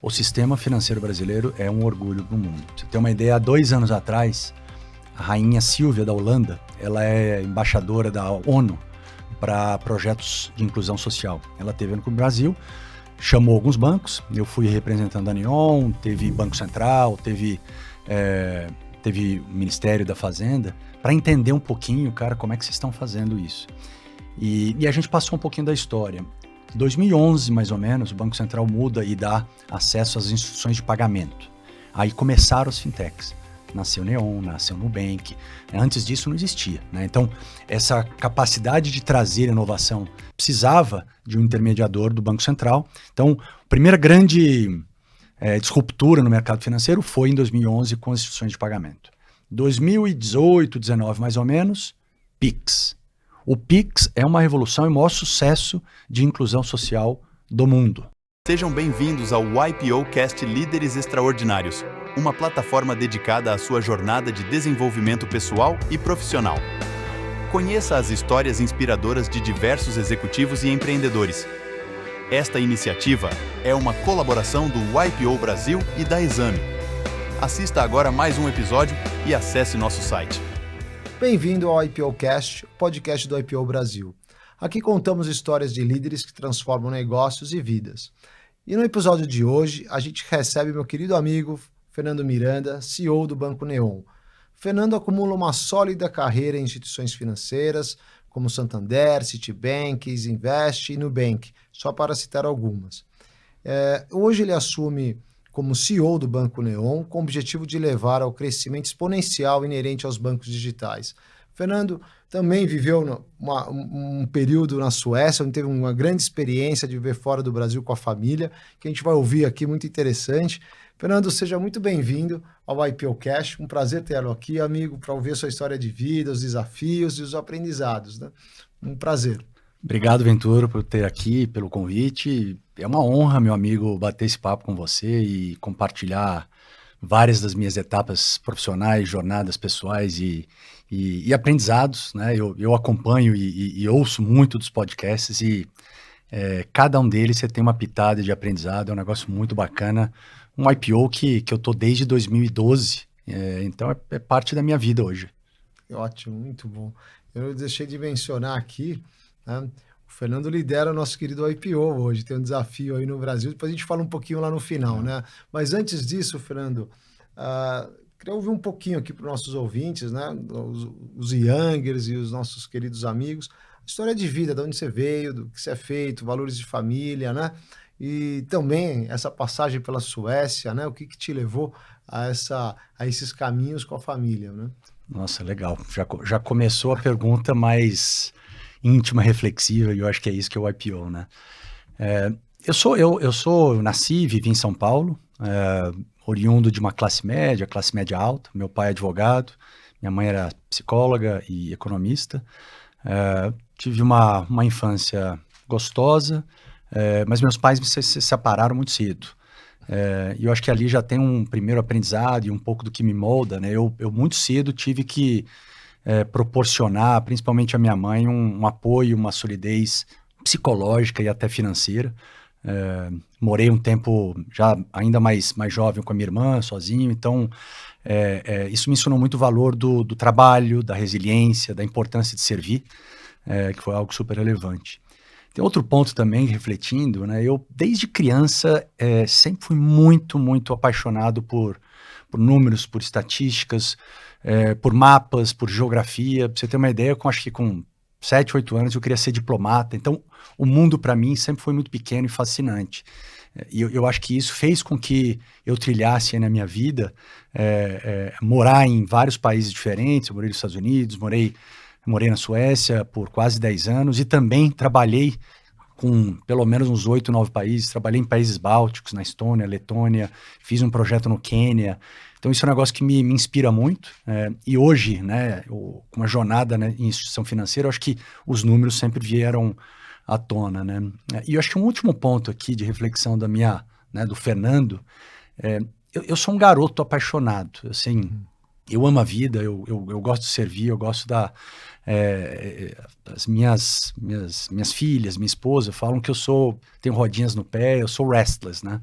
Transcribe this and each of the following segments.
O sistema financeiro brasileiro é um orgulho para o mundo. Pra você ter uma ideia, há 2 anos atrás, a rainha Silvia da Holanda, ela é embaixadora da ONU para projetos de inclusão social. Ela esteve no Brasil, chamou alguns bancos, eu fui representando a Neon, teve Banco Central, teve o Ministério da Fazenda, para entender um pouquinho, cara, como é que vocês estão fazendo isso. E a gente passou um pouquinho da história. Em 2011, mais ou menos, o Banco Central muda e dá acesso às instituições de pagamento. Aí começaram as fintechs. Nasceu Neon, nasceu Nubank. Antes disso não existia, né? Então, essa capacidade de trazer inovação precisava de um intermediador do Banco Central. Então, a primeira grande disruptura no mercado financeiro foi em 2011 com as instituições de pagamento. 2018, 2019 mais ou menos, Pix. O Pix é uma revolução e o maior sucesso de inclusão social do mundo. Sejam bem-vindos ao YPOcast Líderes Extraordinários, uma plataforma dedicada à sua jornada de desenvolvimento pessoal e profissional. Conheça as histórias inspiradoras de diversos executivos e empreendedores. Esta iniciativa é uma colaboração do YPO Brasil e da Exame. Assista agora mais um episódio e acesse nosso site. Bem-vindo ao YPOcast, podcast do YPO Brasil. Aqui contamos histórias de líderes que transformam negócios e vidas. E no episódio de hoje, a gente recebe meu querido amigo Fernando Miranda, CEO do Banco Neon. Fernando acumula uma sólida carreira em instituições financeiras, como Santander, Citibank, Isinvest e Nubank, só para citar algumas. Hoje ele assume como CEO do Banco Neon, com o objetivo de levar ao crescimento exponencial inerente aos bancos digitais. Fernando também viveu um período na Suécia, onde teve uma grande experiência de viver fora do Brasil com a família, que a gente vai ouvir aqui, muito interessante. Fernando, seja muito bem-vindo ao YPOcast, um prazer tê-lo aqui, amigo, para ouvir a sua história de vida, os desafios e os aprendizados, né? Um prazer. Obrigado, Ventura, por ter aqui, pelo convite. É uma honra, meu amigo, bater esse papo com você e compartilhar várias das minhas etapas profissionais, jornadas pessoais e aprendizados, né? Eu acompanho e ouço muito dos podcasts e cada um deles você tem uma pitada de aprendizado, é um negócio muito bacana. Um IPO que eu tô desde 2012, então é parte da minha vida hoje. Ótimo, muito bom. Eu deixei de mencionar aqui, né? O Fernando lidera o nosso querido IPO hoje, tem um desafio aí no Brasil, depois a gente fala um pouquinho lá no final, né? Mas antes disso, Fernando, queria ouvir um pouquinho aqui para os nossos ouvintes, né? Os youngers e os nossos queridos amigos, a história de vida, de onde você veio, do que você é feito, valores de família, né? E também essa passagem pela Suécia, né? O que te levou a esses caminhos com a família, né? Nossa, legal. Já começou a pergunta mais íntima, reflexiva, e eu acho que é isso que é o IPO, né? Eu nasci e vivi em São Paulo, oriundo de uma classe média alta. Meu pai é advogado, minha mãe era psicóloga e economista. Tive uma infância gostosa, mas meus pais se separaram muito cedo. E eu acho que ali já tem um primeiro aprendizado e um pouco do que me molda, né? Eu muito cedo tive que proporcionar, principalmente a minha mãe, um apoio, uma solidez psicológica e até financeira. Morei um tempo já ainda mais jovem com a minha irmã, sozinho, então isso me ensinou muito o valor do trabalho, da resiliência, da importância de servir, que foi algo super relevante. Tem outro ponto também, refletindo, né? Eu, desde criança, sempre fui muito, muito apaixonado por números, por estatísticas, por mapas, por geografia. Pra você ter uma ideia, acho que com 7, 8 anos eu queria ser diplomata. Então, o mundo para mim sempre foi muito pequeno e fascinante. E eu acho que isso fez com que eu trilhasse aí na minha vida, morar em vários países diferentes. Eu morei nos Estados Unidos, morei na Suécia por quase 10 anos e também trabalhei com pelo menos uns 8, 9 países. Trabalhei em países bálticos, na Estônia, Letônia, fiz um projeto no Quênia. Então isso é um negócio que me inspira muito. E hoje, né, com uma jornada, né, em instituição financeira, eu acho que os números sempre vieram à tona, né? E eu acho que um último ponto aqui de reflexão do Fernando, eu sou um garoto apaixonado, assim. Eu amo a vida, eu gosto de servir, eu gosto as minhas filhas, minha esposa falam que tenho rodinhas no pé, eu sou restless, né?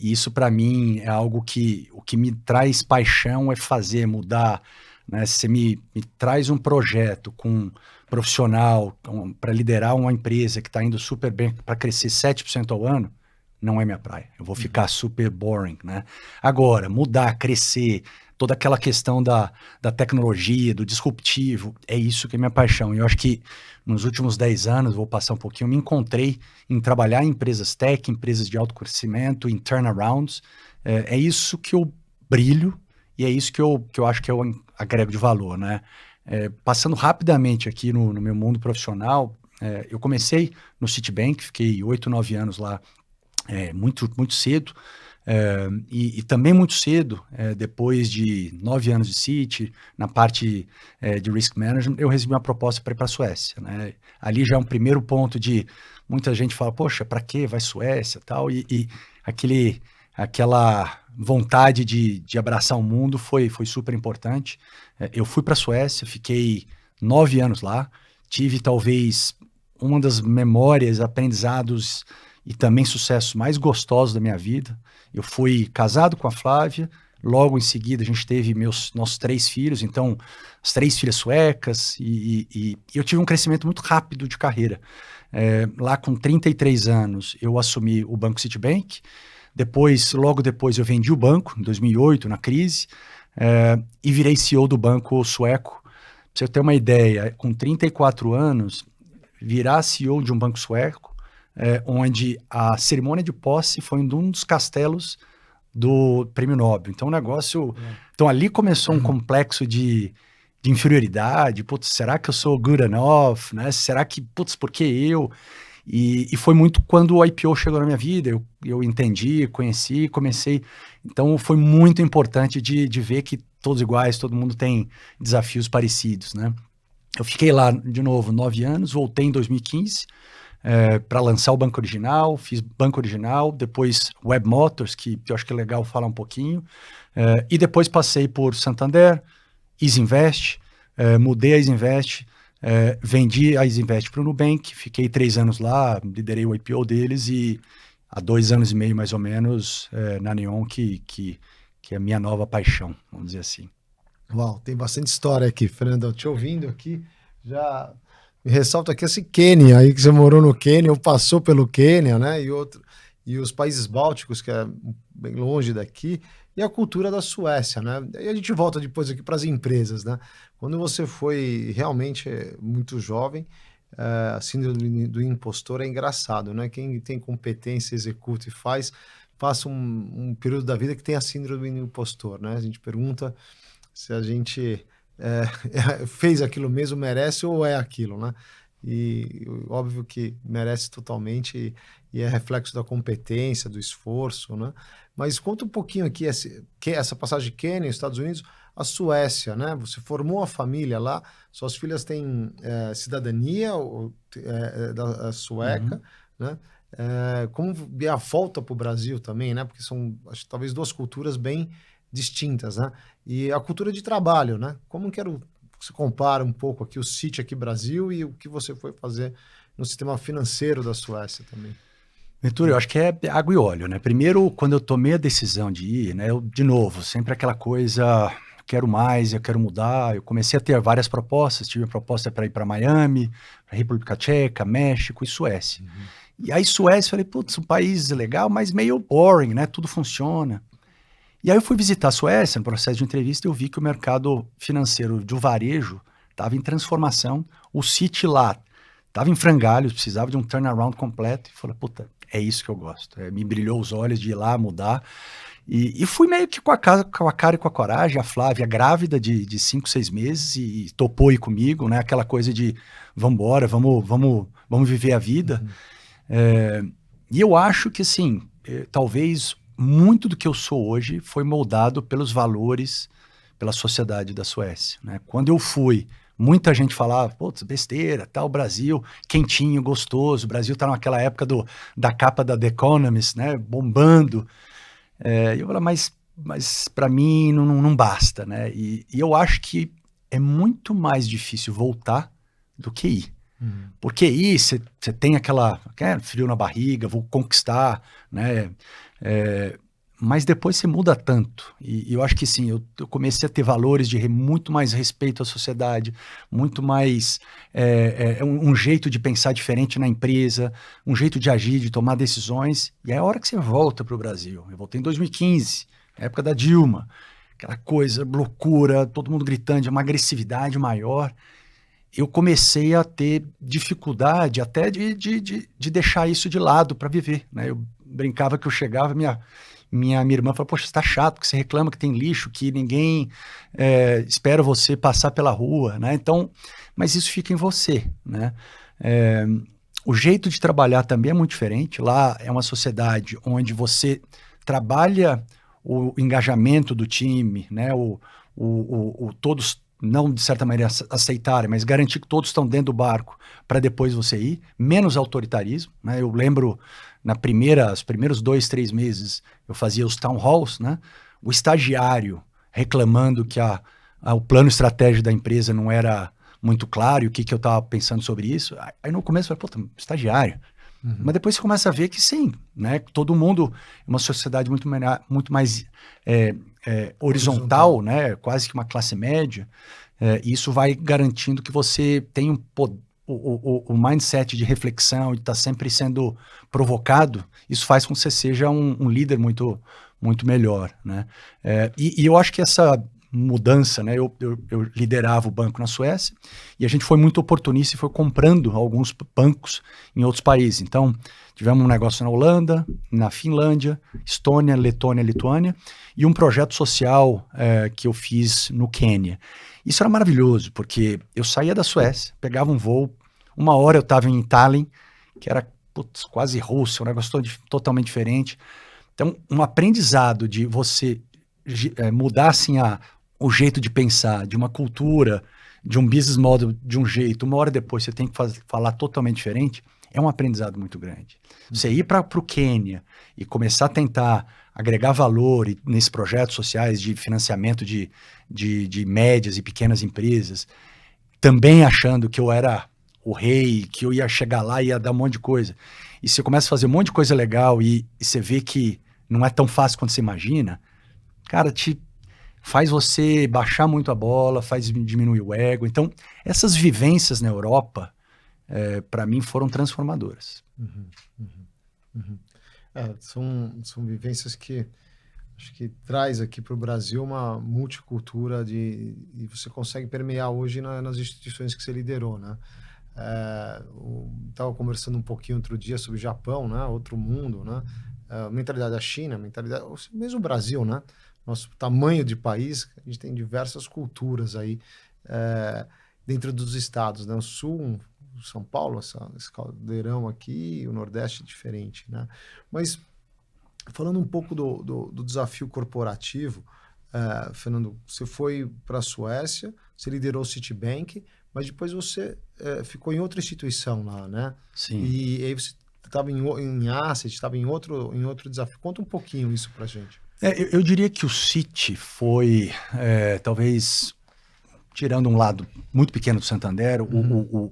E isso para mim é algo que o que me traz paixão é fazer, mudar, né? Se você me traz um projeto com profissional para liderar uma empresa que está indo super bem para crescer 7% ao ano, não é minha praia. Eu vou ficar super boring, né? Agora, mudar, crescer, toda aquela questão da tecnologia, do disruptivo, é isso que é minha paixão. E eu acho que nos últimos 10 anos, vou passar um pouquinho, eu me encontrei em trabalhar em empresas tech, empresas de alto crescimento, em turnarounds. É isso que eu brilho e é isso que eu acho que eu agrego de valor, né? Passando rapidamente aqui no meu mundo profissional, eu comecei no Citibank, fiquei 8, 9 anos lá, muito, muito cedo. E também muito cedo, depois de 9 anos de Citi, na parte de Risk Management, eu recebi uma proposta para ir para a Suécia, né? Ali já é um primeiro ponto de muita gente fala, poxa, para que vai Suécia tal? E aquela vontade de abraçar o mundo foi super importante. Eu fui para a Suécia, fiquei 9 anos lá, tive talvez uma das memórias, aprendizados e também sucessos mais gostosos da minha vida. Eu fui casado com a Flávia, logo em seguida a gente teve nossos 3 filhos, então as 3 filhas suecas, e eu tive um crescimento muito rápido de carreira. Lá com 33 anos eu assumi o Banco Citibank, logo depois eu vendi o banco, em 2008, na crise, e virei CEO do banco sueco. Pra você ter uma ideia, com 34 anos, virar CEO de um banco sueco, onde a cerimônia de posse foi um dos castelos do Prêmio Nobel. Então, Então, ali começou um complexo de inferioridade. Putz, será que eu sou good enough? Né? Será que, por que eu? E foi muito quando o IPO chegou na minha vida. Eu entendi, conheci, comecei. Então, foi muito importante de ver que todos iguais, todo mundo tem desafios parecidos, né? Eu fiquei lá, de novo, 9 anos, voltei em 2015, para lançar o Banco Original, fiz Banco Original, depois Web Motors, que eu acho que é legal falar um pouquinho, e depois passei por Santander, Isinvest, mudei a Isinvest, vendi a Isinvest para o Nubank, fiquei 3 anos lá, liderei o IPO deles e há 2 anos e meio mais ou menos na Neon, que é a minha nova paixão, vamos dizer assim. Uau, tem bastante história aqui, Fernando, eu te ouvindo aqui, já me ressalto aqui esse Quênia, aí que você morou no Quênia, ou passou pelo Quênia, né, e os países bálticos, que é bem longe daqui, e a cultura da Suécia, né, e a gente volta depois aqui para as empresas, né, quando você foi realmente muito jovem, a síndrome do impostor é engraçado, né, quem tem competência, executa e passa um período da vida que tem a síndrome do impostor, né, a gente pergunta se a gente fez aquilo mesmo, merece ou é aquilo, né? E óbvio que merece totalmente e é reflexo da competência, do esforço, né? Mas conta um pouquinho aqui essa passagem de Quênia, Estados Unidos, a Suécia, né? Você formou a família lá, suas filhas têm cidadania da sueca, né? Como a volta para o Brasil também, né? Porque são, acho, talvez 2 culturas bem distintas, né? E a cultura de trabalho, né? Como você compara um pouco aqui o Citi aqui Brasil e o que você foi fazer no sistema financeiro da Suécia também? Ventura, eu acho que é água e óleo, né? Primeiro, quando eu tomei a decisão de ir, né? De novo, sempre aquela coisa, quero mais, eu quero mudar. Eu comecei a ter várias propostas, tive a proposta para ir para Miami, para República Tcheca, México e Suécia. E aí Suécia, falei, putz, um país legal, mas meio boring, né? Tudo funciona. E aí eu fui visitar a Suécia, no processo de entrevista, eu vi que o mercado financeiro do varejo estava em transformação. O Citi lá estava em frangalhos, precisava de um turnaround completo. E falei, puta, é isso que eu gosto. Me brilhou os olhos de ir lá, mudar. E fui meio que com a cara e com a coragem. A Flávia, grávida de 5, 6 meses, e topou ir comigo, né? Aquela coisa de, vambora, vamos viver a vida. E eu acho que, assim, talvez muito do que eu sou hoje foi moldado pelos valores, pela sociedade da Suécia, né? Quando eu fui, muita gente falava, putz, besteira, tal, Brasil, quentinho, gostoso, o Brasil tá naquela época da capa da The Economist, né, bombando. Eu falei, mas para mim não basta, né? E eu acho que é muito mais difícil voltar do que ir. Porque aí você tem aquela frio na barriga, vou conquistar, né? Mas depois você muda tanto. E eu acho que sim, eu comecei a ter valores de muito mais respeito à sociedade, muito mais um jeito de pensar diferente na empresa, um jeito de agir, de tomar decisões. E é a hora que você volta para o Brasil. Eu voltei em 2015, época da Dilma. Aquela coisa, loucura, todo mundo gritando, uma agressividade maior. Eu comecei a ter dificuldade até de deixar isso de lado para viver, né? Eu brincava que eu chegava, minha irmã falou, poxa, você tá chato, porque você reclama que tem lixo, que ninguém espera você passar pela rua, né? Então, mas isso fica em você, né? O jeito de trabalhar também é muito diferente. Lá é uma sociedade onde você trabalha o engajamento do time, né? Todos não de certa maneira aceitarem, mas garantir que todos estão dentro do barco para depois você ir, menos autoritarismo, né? Eu lembro, os primeiros 2, 3 meses, eu fazia os town halls, né? O estagiário reclamando que o plano estratégico da empresa não era muito claro, e o que eu estava pensando sobre isso. Aí no começo eu falei, pô, estagiário. Mas depois você começa a ver que sim, né? Todo mundo é uma sociedade muito mais horizontal, né? Quase que uma classe média. E isso vai garantindo que você tem o mindset de reflexão e está sempre sendo provocado. Isso faz com que você seja um líder muito, muito melhor, né? E eu acho que essa mudança, né? Eu liderava o banco na Suécia e a gente foi muito oportunista e foi comprando alguns bancos em outros países. Então, tivemos um negócio na Holanda, na Finlândia, Estônia, Letônia, Lituânia e um projeto social que eu fiz no Quênia. Isso era maravilhoso, porque eu saía da Suécia, pegava um voo, 1 hora eu estava em Tallinn, que era quase Rússia, um negócio totalmente diferente. Então, um aprendizado de você mudar assim o jeito de pensar, de uma cultura, de um business model de um jeito, 1 hora depois você tem que falar totalmente diferente, é um aprendizado muito grande. Você ir para o Quênia e começar a tentar agregar valor nesses projetos sociais de financiamento de médias e pequenas empresas, também achando que eu era o rei, que eu ia chegar lá e ia dar um monte de coisa. E você começa a fazer um monte de coisa legal e você vê que não é tão fácil quanto você imagina, cara, faz você baixar muito a bola, faz diminuir o ego. Então, essas vivências na Europa, para mim, foram transformadoras. São vivências que acho que traz aqui para o Brasil uma multicultura e você consegue permear hoje nas instituições que você liderou, né? Estava conversando um pouquinho outro dia sobre o Japão, né? Outro mundo, né? Mentalidade da China, mesmo o Brasil, né? Nosso tamanho de país, a gente tem diversas culturas aí dentro dos estados, né? O Sul, São Paulo, esse caldeirão aqui, o Nordeste é diferente, né? Mas falando um pouco do desafio corporativo, Fernando, você foi para a Suécia, você liderou o Citibank, mas depois você ficou em outra instituição lá, né? Sim. E aí você estava em asset, estava em outro desafio. Conta um pouquinho isso para a gente. Eu diria que o Citi foi, talvez, tirando um lado muito pequeno do Santander,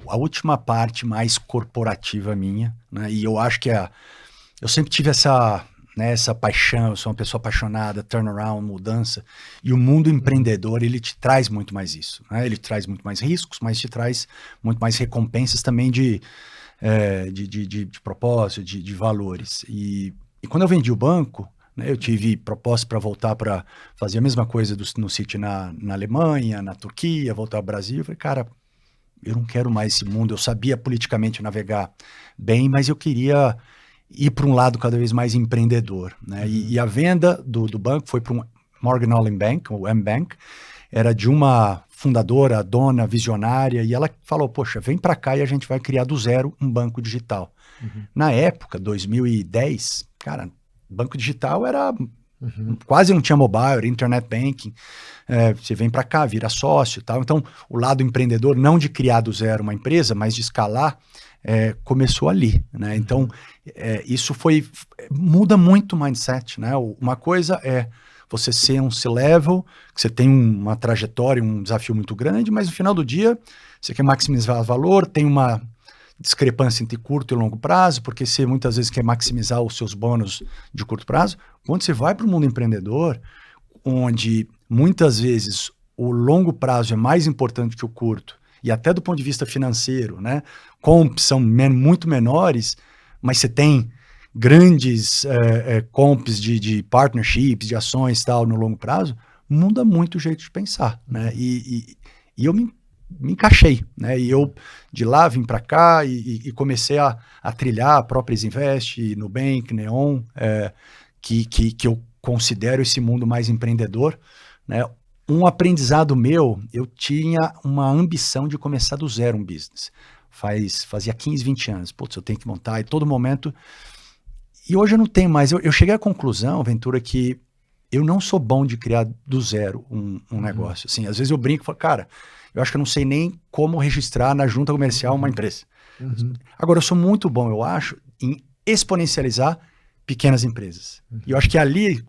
a última parte mais corporativa minha, né? E eu acho que eu sempre tive essa paixão, eu sou uma pessoa apaixonada, turnaround, mudança, e o mundo empreendedor, ele te traz muito mais isso, né? Ele traz muito mais riscos, mas te traz muito mais recompensas também de propósito, de valores. E quando eu vendi o banco, né, eu tive proposta para voltar para fazer a mesma coisa no Citi na Alemanha, na Turquia, voltar ao Brasil. Eu falei, cara, eu não quero mais esse mundo. Eu sabia politicamente navegar bem, mas eu queria ir para um lado cada vez mais empreendedor, né? E a venda do banco foi para um Morgan Stanley Bank, o M-Bank, era de uma fundadora, dona, visionária, e ela falou, poxa, vem para cá e a gente vai criar do zero um banco digital. Na época, 2010, cara, banco digital era quase não tinha mobile, era internet banking. Você vem para cá, vira sócio e tal. Então, o lado empreendedor, não de criar do zero uma empresa, mas de escalar, começou ali, né? Então, isso muda muito o mindset, né? Uma coisa é você ser um C-level, que você tem uma trajetória, um desafio muito grande, mas no final do dia, você quer maximizar valor, tem uma discrepância entre curto e longo prazo, porque você muitas vezes quer maximizar os seus bônus de curto prazo. Quando você vai para o mundo empreendedor, onde muitas vezes o longo prazo é mais importante que o curto, e até do ponto de vista financeiro, né? Comps são muito menores, mas você tem grandes comps de partnerships, de ações e tal, no longo prazo, muda muito o jeito de pensar, né? E eu me encaixei, né? E eu de lá vim para cá e comecei a trilhar a própria Invest, Nubank, Neon, que eu considero esse mundo mais empreendedor, né? Um aprendizado meu, eu tinha uma ambição de começar do zero um business. Fazia 15, 20 anos. Putz, eu tenho que montar, e todo momento... E hoje eu não tenho mais. Eu cheguei à conclusão, Ventura, que eu não sou bom de criar do zero um negócio. Assim, às vezes eu brinco e falo, cara, eu acho que eu não sei nem como registrar na junta comercial uma empresa. Agora, eu sou muito bom, eu acho, em exponencializar pequenas empresas. E eu acho que ali...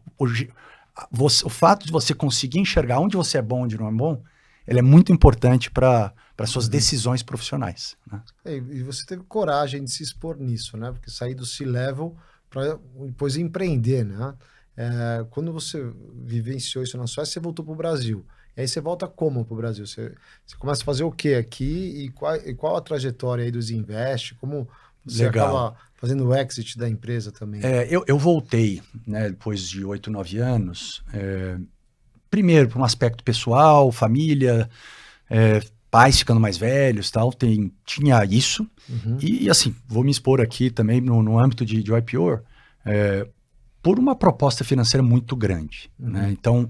o fato de você conseguir enxergar onde você é bom e onde não é bom, ele é muito importante para suas decisões profissionais, né? E você teve coragem de se expor nisso, né? Porque sair do C-Level para depois empreender, né? Quando você vivenciou isso na Suécia, você voltou para o Brasil. E aí você volta como para o Brasil? Você começa a fazer o que aqui? E qual a trajetória aí dos Invest? Como você acaba fazendo o exit da empresa também? Eu voltei, né, depois de 8, 9 anos, primeiro por um aspecto pessoal, família, pais ficando mais velhos, tal, tinha isso. E assim, vou me expor aqui também no âmbito de IPO, por uma proposta financeira muito grande, né? Então,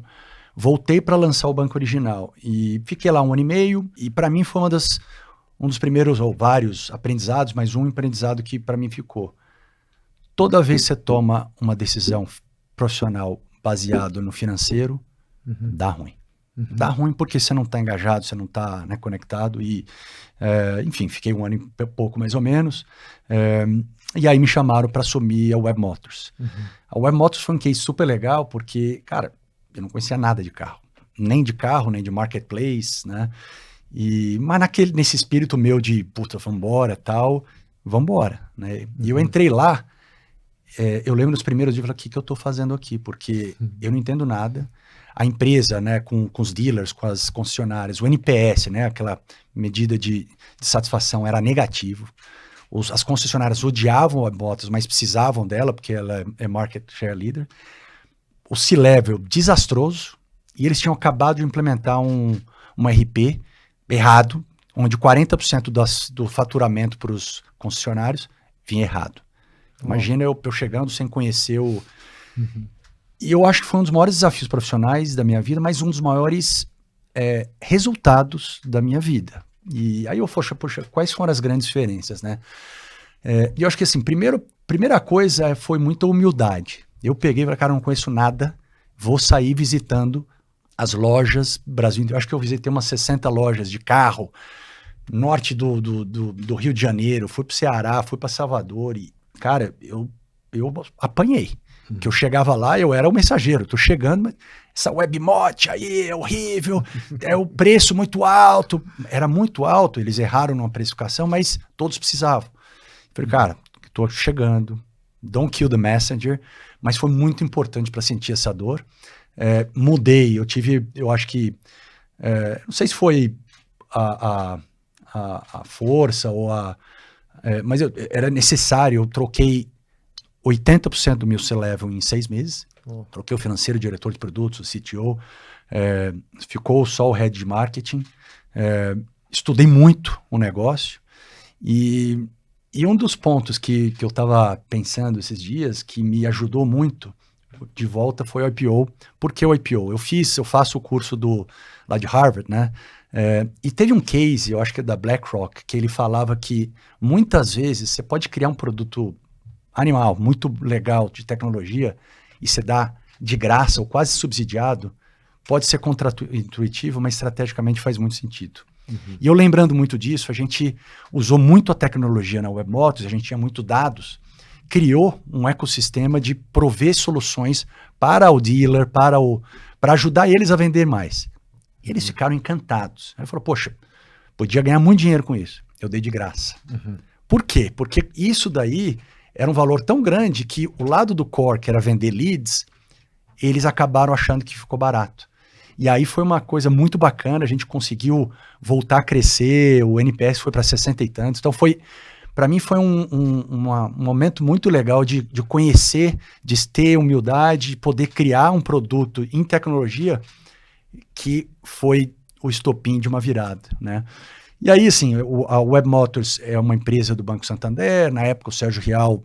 voltei para lançar o banco original e fiquei lá 1 ano e meio, e para mim foi um dos primeiros, ou vários aprendizados, mas um aprendizado que para mim ficou. Toda vez que você toma uma decisão profissional baseada no financeiro, dá ruim. Dá ruim porque você não está engajado, você não está, né, conectado. E, enfim, fiquei 1 ano e pouco mais ou menos. E aí me chamaram para assumir a Web Motors. A Web Motors foi um case super legal porque, cara, eu não conhecia nada de carro. Nem de marketplace, né? Mas nesse espírito meu de, puta, vambora, tal, vambora, né? E eu entrei lá, eu lembro dos primeiros dias, eu falei, o que eu tô fazendo aqui? Porque eu não entendo nada. A empresa, né, com os dealers, com as concessionárias, o NPS, né, aquela medida de satisfação era negativo. As concessionárias odiavam a Bottas, mas precisavam dela, porque ela é market share leader. O C-Level, desastroso, e eles tinham acabado de implementar um RP errado, onde 40% do faturamento para os concessionários vinha errado. Imagina eu chegando sem conhecer o... E eu acho que foi um dos maiores desafios profissionais da minha vida, mas um dos maiores resultados da minha vida. E aí eu, poxa, quais foram as grandes diferenças, né? E eu acho que assim, primeira coisa foi muita humildade. Eu peguei e falei, cara, eu não conheço nada, vou sair visitando as lojas Brasil. Eu acho que eu visitei umas 60 lojas de carro, norte do Rio de Janeiro, fui para o Ceará, fui para Salvador e, cara, eu apanhei. Que eu chegava lá, eu era o mensageiro, tô chegando, mas essa Webmot aí é horrível, é o preço muito alto. Era muito alto, eles erraram numa precificação, mas todos precisavam. Falei, cara, tô chegando, don't kill the messenger, mas foi muito importante para sentir essa dor. Mudei, eu acho que, não sei se foi a força ou mas era necessário, eu troquei 80% do meu C-Level em 6 meses. Troquei o financeiro, o diretor de produtos, o CTO. Ficou só o head de marketing. Estudei muito o negócio. E um dos pontos que eu estava pensando esses dias, que me ajudou muito de volta, foi o IPO. Por que o IPO? Eu faço o curso lá de Harvard, né? E teve um case, eu acho que é da BlackRock, que ele falava que muitas vezes você pode criar um produto animal, muito legal, de tecnologia, e você dá de graça ou quase subsidiado, pode ser contra-intuitivo, mas estrategicamente faz muito sentido. E eu lembrando muito disso, a gente usou muito a tecnologia na Web Motors, a gente tinha muito dados, criou um ecossistema de prover soluções para o dealer, para ajudar eles a vender mais. E eles ficaram encantados. Aí falou, poxa, podia ganhar muito dinheiro com isso. Eu dei de graça. Por quê? Porque isso daí era um valor tão grande que o lado do core, que era vender leads, eles acabaram achando que ficou barato. E aí foi uma coisa muito bacana, a gente conseguiu voltar a crescer, o NPS foi para 60 e tantos, então para mim foi um momento muito legal de conhecer, de ter humildade, de poder criar um produto em tecnologia que foi o estopim de uma virada, né? E aí, assim, a Web Motors é uma empresa do Banco Santander, na época o Sérgio Rial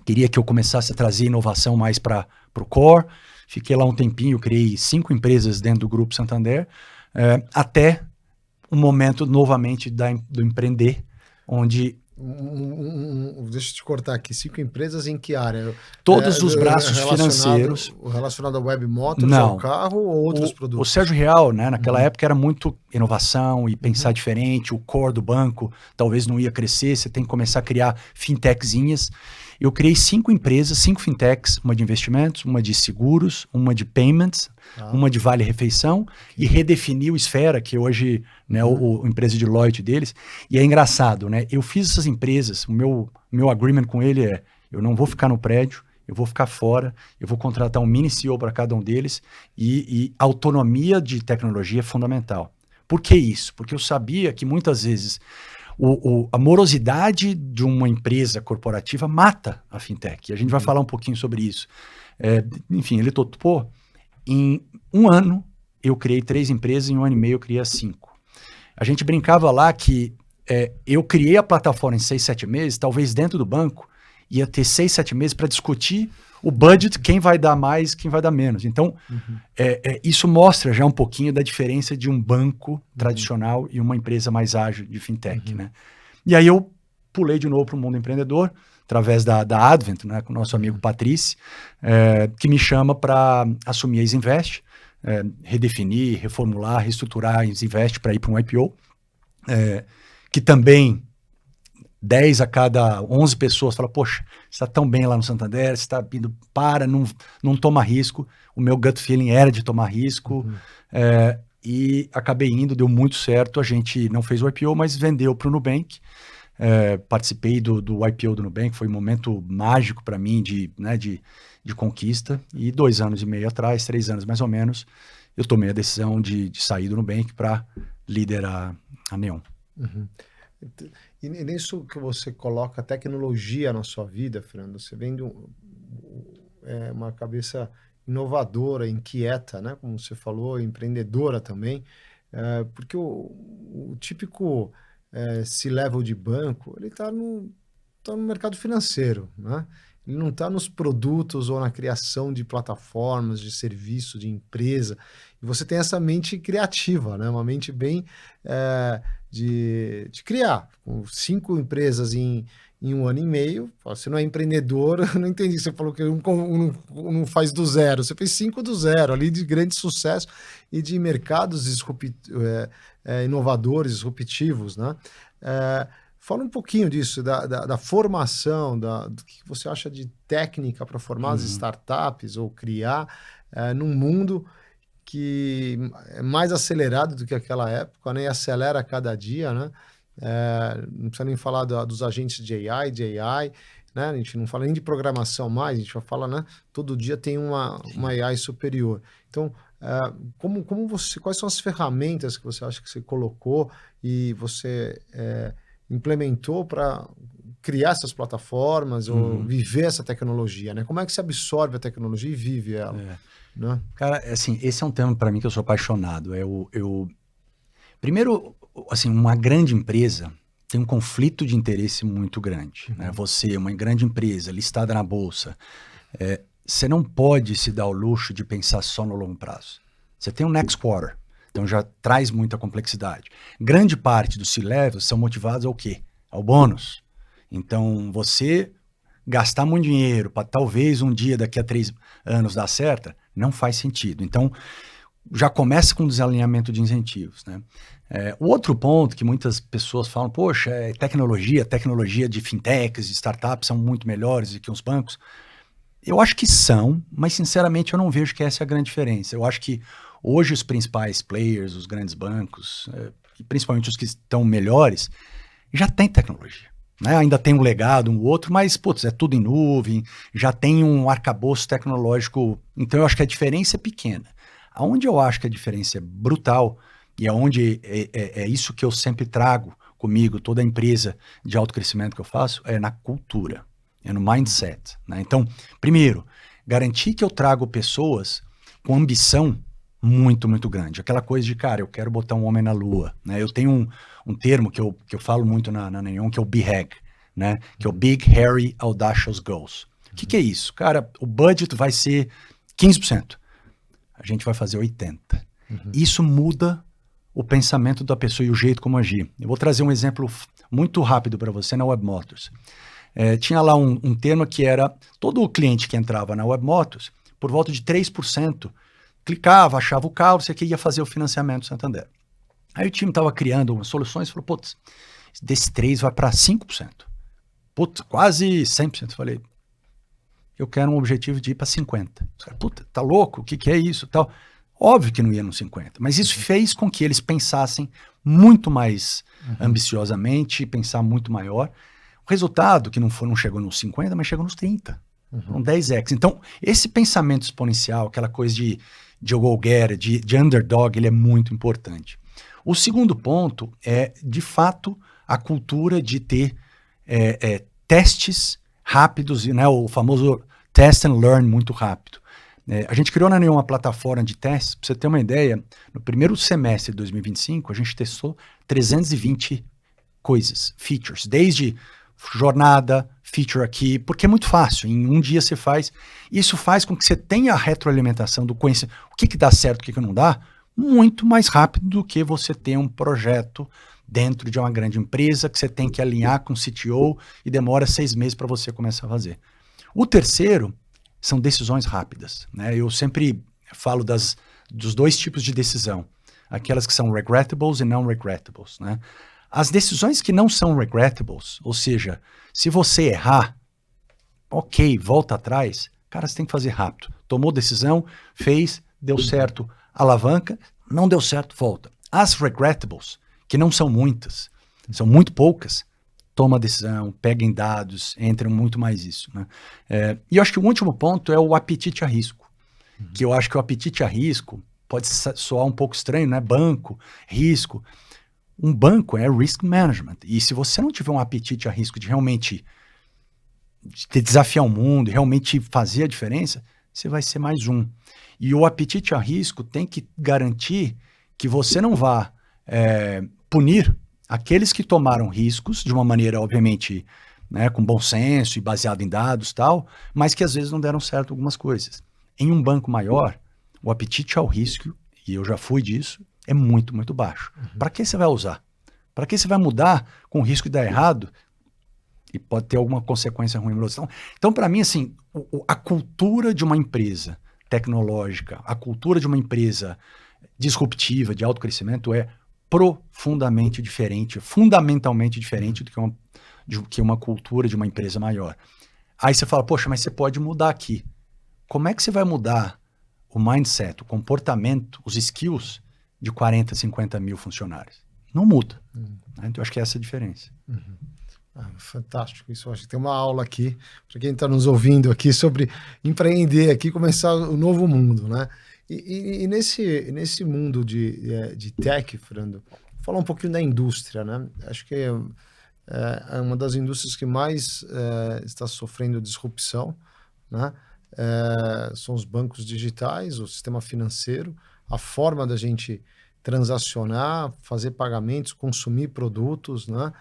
queria que eu começasse a trazer inovação mais para o core, fiquei lá um tempinho, criei 5 empresas dentro do Grupo Santander, até o momento, novamente, do empreender, onde... Deixa eu te cortar aqui, 5 empresas em que área? Todos os braços financeiros. Relacionado a Web Motors, não, ao carro ou outros produtos? O Sérgio Rial, né, naquela época era muito inovação e pensar diferente, o core do banco talvez não ia crescer, você tem que começar a criar fintechzinhas. Eu criei 5 empresas, 5 fintechs, uma de investimentos, uma de seguros, uma de payments, uma de vale-refeição e redefini o Esfera, que hoje né, a empresa de Deloitte deles. E é engraçado, né? Eu fiz essas empresas, o meu agreement com ele é, eu não vou ficar no prédio, eu vou ficar fora, eu vou contratar um mini CEO para cada um deles e autonomia de tecnologia é fundamental. Por que isso? Porque eu sabia que muitas vezes a morosidade de uma empresa corporativa mata a fintech. E a gente vai falar um pouquinho sobre isso. Enfim, ele topou. Em um ano, eu criei 3 empresas, em um ano e meio eu criei 5. A gente brincava lá que eu criei a plataforma em 6, 7 meses, talvez dentro do banco, ia ter 6, 7 meses para discutir o budget, quem vai dar mais, quem vai dar menos. Então, isso mostra já um pouquinho da diferença de um banco tradicional e uma empresa mais ágil de fintech, né? E aí eu pulei de novo para o mundo empreendedor, através da Advent, né, com o nosso amigo Patrice, que me chama para assumir a Isinvest, redefinir, reformular, reestruturar a Isinvest para ir para um IPO, que também 10 a cada 11 pessoas falam, poxa, você está tão bem lá no Santander, você está indo, não toma risco. O meu gut feeling era de tomar risco, e acabei indo, deu muito certo. A gente não fez o IPO, mas vendeu para o Nubank. Participei do IPO do Nubank, foi um momento mágico para mim de conquista. E 2 anos e meio atrás, 3 anos mais ou menos, eu tomei a decisão de sair do Nubank para liderar a Neon. E nisso que você coloca a tecnologia na sua vida, Fernando, você vem de uma cabeça inovadora, inquieta, né? Como você falou, empreendedora também, porque o típico C-level de banco, ele está no mercado financeiro, né? Ele não está nos produtos ou na criação de plataformas, de serviço, de empresa. E você tem essa mente criativa, né? Uma mente bem de criar. Com 5 empresas em um ano e meio, você não é empreendedor, eu não entendi, você falou que não faz do zero, você fez 5 do zero, ali de grande sucesso e de mercados inovadores, disruptivos, né? Fala um pouquinho disso, da formação, do que você acha de técnica para formar as startups ou criar num mundo que é mais acelerado do que aquela época, né? E acelera a cada dia, né? Não precisa nem falar dos agentes de AI, né? A gente não fala nem de programação mais, a gente fala, né? Todo dia tem uma AI superior. Então, quais são as ferramentas que você acha que você colocou e você implementou para criar essas plataformas ou viver essa tecnologia, né? Como é que você absorve a tecnologia e vive ela? Né? Cara, assim, esse é um tema para mim que eu sou apaixonado. Primeiro, assim, uma grande empresa tem um conflito de interesse muito grande. Né? Você, uma grande empresa listada na bolsa, você não pode se dar o luxo de pensar só no longo prazo. Você tem um next quarter, então já traz muita complexidade. Grande parte dos C-levels são motivados ao quê? Ao bônus. Então, você gastar muito dinheiro para talvez um dia, daqui a 3 anos, dar certo, não faz sentido. Então, já começa com desalinhamento de incentivos, né? O outro ponto que muitas pessoas falam, poxa, tecnologia de fintechs, de startups são muito melhores do que os bancos. Eu acho que são, mas sinceramente eu não vejo que essa é a grande diferença. Eu acho que hoje os principais players, os grandes bancos, e principalmente os que estão melhores, já têm tecnologia. né? Ainda tem um legado, um outro, mas, putz, é tudo em nuvem, já tem um arcabouço tecnológico. Então, eu acho que a diferença é pequena. Aonde eu acho que a diferença é brutal, e aonde é isso que eu sempre trago comigo, toda a empresa de alto crescimento que eu faço, é na cultura, é no mindset, né? Então, primeiro, garantir que eu trago pessoas com ambição muito, muito grande. Aquela coisa de, cara, eu quero botar um homem na lua, né? Eu tenho um termo que eu falo muito na Neon, que é o BHAG, né? Que é o Big, Hairy, Audacious Goals. O que é isso? Cara, o budget vai ser 15%. A gente vai fazer 80%. Isso muda o pensamento da pessoa e o jeito como agir. Eu vou trazer um exemplo muito rápido para você na Web Motors. Tinha lá um termo que era, todo o cliente que entrava na Web Motors, por volta de 3%, clicava, achava o carro, você que ia fazer o financiamento Santander. Aí o time estava criando umas soluções e falou, putz, desse 3% vai para 5%. Putz, quase 100%. Eu falei, eu quero um objetivo de ir para 50%. Os caras, puta, tá louco? O que é isso? Tal. Óbvio que não ia no 50%, mas isso fez com que eles pensassem muito mais ambiciosamente, pensar muito maior. O resultado, que não chegou nos 50%, mas chegou nos 30%. Um 10x. Então, esse pensamento exponencial, aquela coisa de go-getter, de underdog, ele é muito importante. O segundo ponto é, de fato, a cultura de ter testes rápidos, né, o famoso test and learn muito rápido. A gente criou na Neon uma plataforma de testes, para você ter uma ideia, no primeiro semestre de 2025, a gente testou 320 coisas, features, desde jornada, feature aqui, porque é muito fácil, em um dia você faz, isso faz com que você tenha a retroalimentação do conhecimento, o que dá certo, o que não dá, muito mais rápido do que você ter um projeto dentro de uma grande empresa que você tem que alinhar com o CTO e demora 6 meses para você começar a fazer. O terceiro são decisões rápidas, né? Eu sempre falo dos 2 tipos de decisão, aquelas que são regretables e não regretables, né? As decisões que não são regretables, ou seja, se você errar, ok, volta atrás, cara, você tem que fazer rápido. Tomou decisão, fez, deu certo, alavanca, não deu certo, volta. As regretables, que não são muitas, são muito poucas, toma decisão, pega em dados, entra muito mais isso, né? E eu acho que o último ponto é o apetite a risco, que eu acho que o apetite a risco pode soar um pouco estranho, né? Banco, risco. Um banco é risk management. E se você não tiver um apetite a risco de realmente desafiar o mundo, realmente fazer a diferença, você vai ser mais um. E o apetite a risco tem que garantir que você não vá punir aqueles que tomaram riscos de uma maneira, obviamente, né, com bom senso e baseado em dados e tal, mas que às vezes não deram certo algumas coisas. Em um banco maior, o apetite ao risco, e eu já fui disso, é muito, muito baixo. Para que você vai usar? Para que você vai mudar com o risco de dar errado e pode ter alguma consequência ruim? Então, para mim, assim, a cultura de uma empresa tecnológica, a cultura de uma empresa disruptiva, de alto crescimento, é profundamente diferente, fundamentalmente diferente do que uma cultura de uma empresa maior. Aí você fala, poxa, mas você pode mudar aqui. Como é que você vai mudar o mindset, o comportamento, os skills de 40, 50 mil funcionários? Não muda. Então, eu acho que é essa a diferença. Fantástico. Isso, acho que tem uma aula aqui, para quem está nos ouvindo aqui, sobre empreender aqui, começar o novo mundo, né? E nesse mundo de tech, Fernando, falar um pouquinho da indústria, né? Acho que é uma das indústrias que mais está sofrendo disrupção, né? São os bancos digitais, o sistema financeiro, a forma da gente transacionar, fazer pagamentos, consumir produtos, né?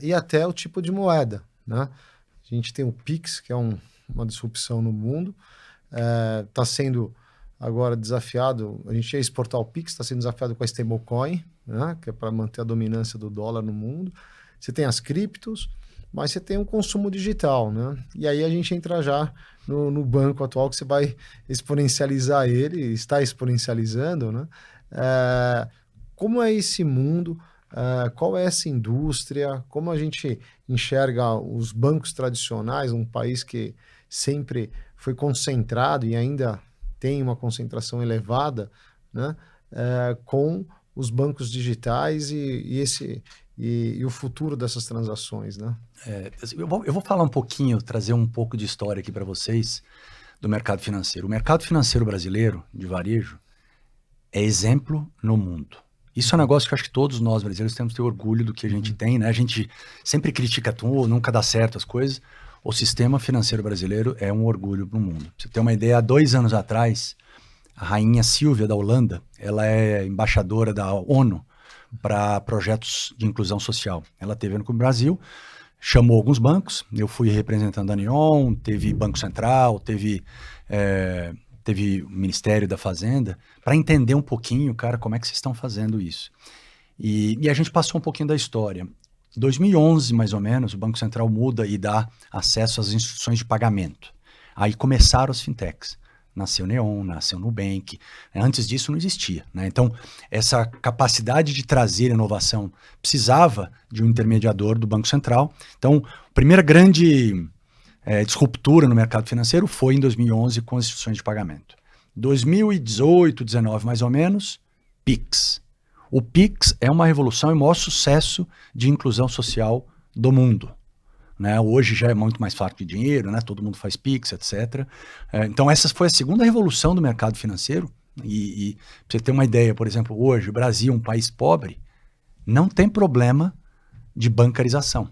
E até o tipo de moeda, né? A gente tem o Pix, que é uma disrupção no mundo, está sendo agora desafiado, a gente ia exportar o Pix, está sendo desafiado com a stablecoin, né? Que é para manter a dominância do dólar no mundo. Você tem as criptos, mas você tem um consumo digital, né? E aí a gente entra já no banco atual, que você vai exponencializar ele, está exponencializando, né? Como é esse mundo? Qual é essa indústria? Como a gente enxerga os bancos tradicionais, um país que sempre foi concentrado e ainda tem uma concentração elevada, né? Com os bancos digitais e e o futuro dessas transações, né? Eu vou falar um pouquinho, trazer um pouco de história aqui para vocês do mercado financeiro. O mercado financeiro brasileiro, de varejo, é exemplo no mundo. Isso é um negócio que eu acho que todos nós brasileiros temos que ter orgulho do que a gente tem, né? A gente sempre critica tudo, nunca dá certo as coisas. O sistema financeiro brasileiro é um orgulho no mundo. Pra você ter uma ideia, há 2 anos atrás, a rainha Silvia da Holanda, ela é embaixadora da ONU para projetos de inclusão social. Ela esteve no Brasil, chamou alguns bancos, eu fui representando a Neon, teve Banco Central, teve o Ministério da Fazenda, para entender um pouquinho, cara, como é que vocês estão fazendo isso. E a gente passou um pouquinho da história. Em 2011, mais ou menos, o Banco Central muda e dá acesso às instituições de pagamento. Aí começaram as fintechs. Nasceu Neon, nasceu Nubank. Antes disso não existia, né? Então, essa capacidade de trazer inovação precisava de um intermediador do Banco Central. Então, a primeira grande disruptura no mercado financeiro foi em 2011 com as instituições de pagamento. 2018, 2019 mais ou menos, Pix. O Pix é uma revolução e o maior sucesso de inclusão social do mundo. Né? Hoje já é muito mais fácil de dinheiro, né? Todo mundo faz Pix, etc. Então essa foi a segunda revolução do mercado financeiro. E pra você ter uma ideia, por exemplo, hoje o Brasil, um país pobre, não tem problema de bancarização.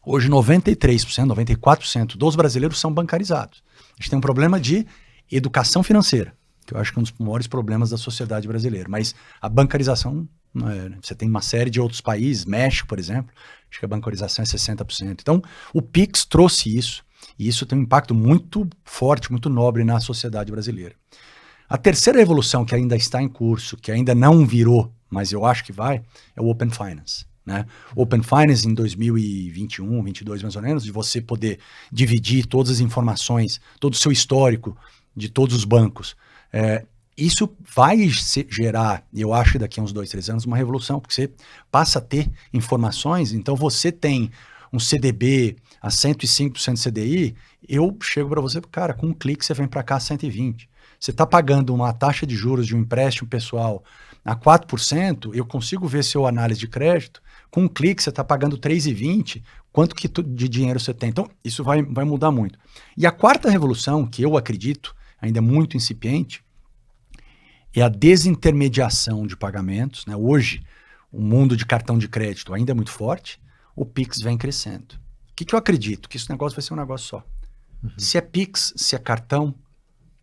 Hoje 93%, 94% dos brasileiros são bancarizados. A gente tem um problema de educação financeira, que eu acho que é um dos maiores problemas da sociedade brasileira. Mas a bancarização, você tem uma série de outros países, México, por exemplo, acho que a bancarização é 60%. Então, o Pix trouxe isso, e isso tem um impacto muito forte, muito nobre na sociedade brasileira. A terceira revolução que ainda está em curso, que ainda não virou, mas eu acho que vai, é o Open Finance. Né? Open Finance em 2021, 2022 mais ou menos, de você poder dividir todas as informações, todo o seu histórico de todos os bancos. Isso vai gerar, eu acho que daqui a uns 2, 3 anos, uma revolução, porque você passa a ter informações, então você tem um CDB a 105% CDI, eu chego para você, cara, com um clique você vem para cá a 120%. Você está pagando uma taxa de juros de um empréstimo pessoal a 4%, eu consigo ver seu análise de crédito, com um clique você está pagando 3,20%, quanto que de dinheiro você tem. Então, isso vai mudar muito. E a quarta revolução, que eu acredito, ainda é muito incipiente, é a desintermediação de pagamentos. Né? Hoje, o mundo de cartão de crédito ainda é muito forte, o Pix vem crescendo. O que eu acredito? Que esse negócio vai ser um negócio só. Uhum. Se é Pix, se é cartão,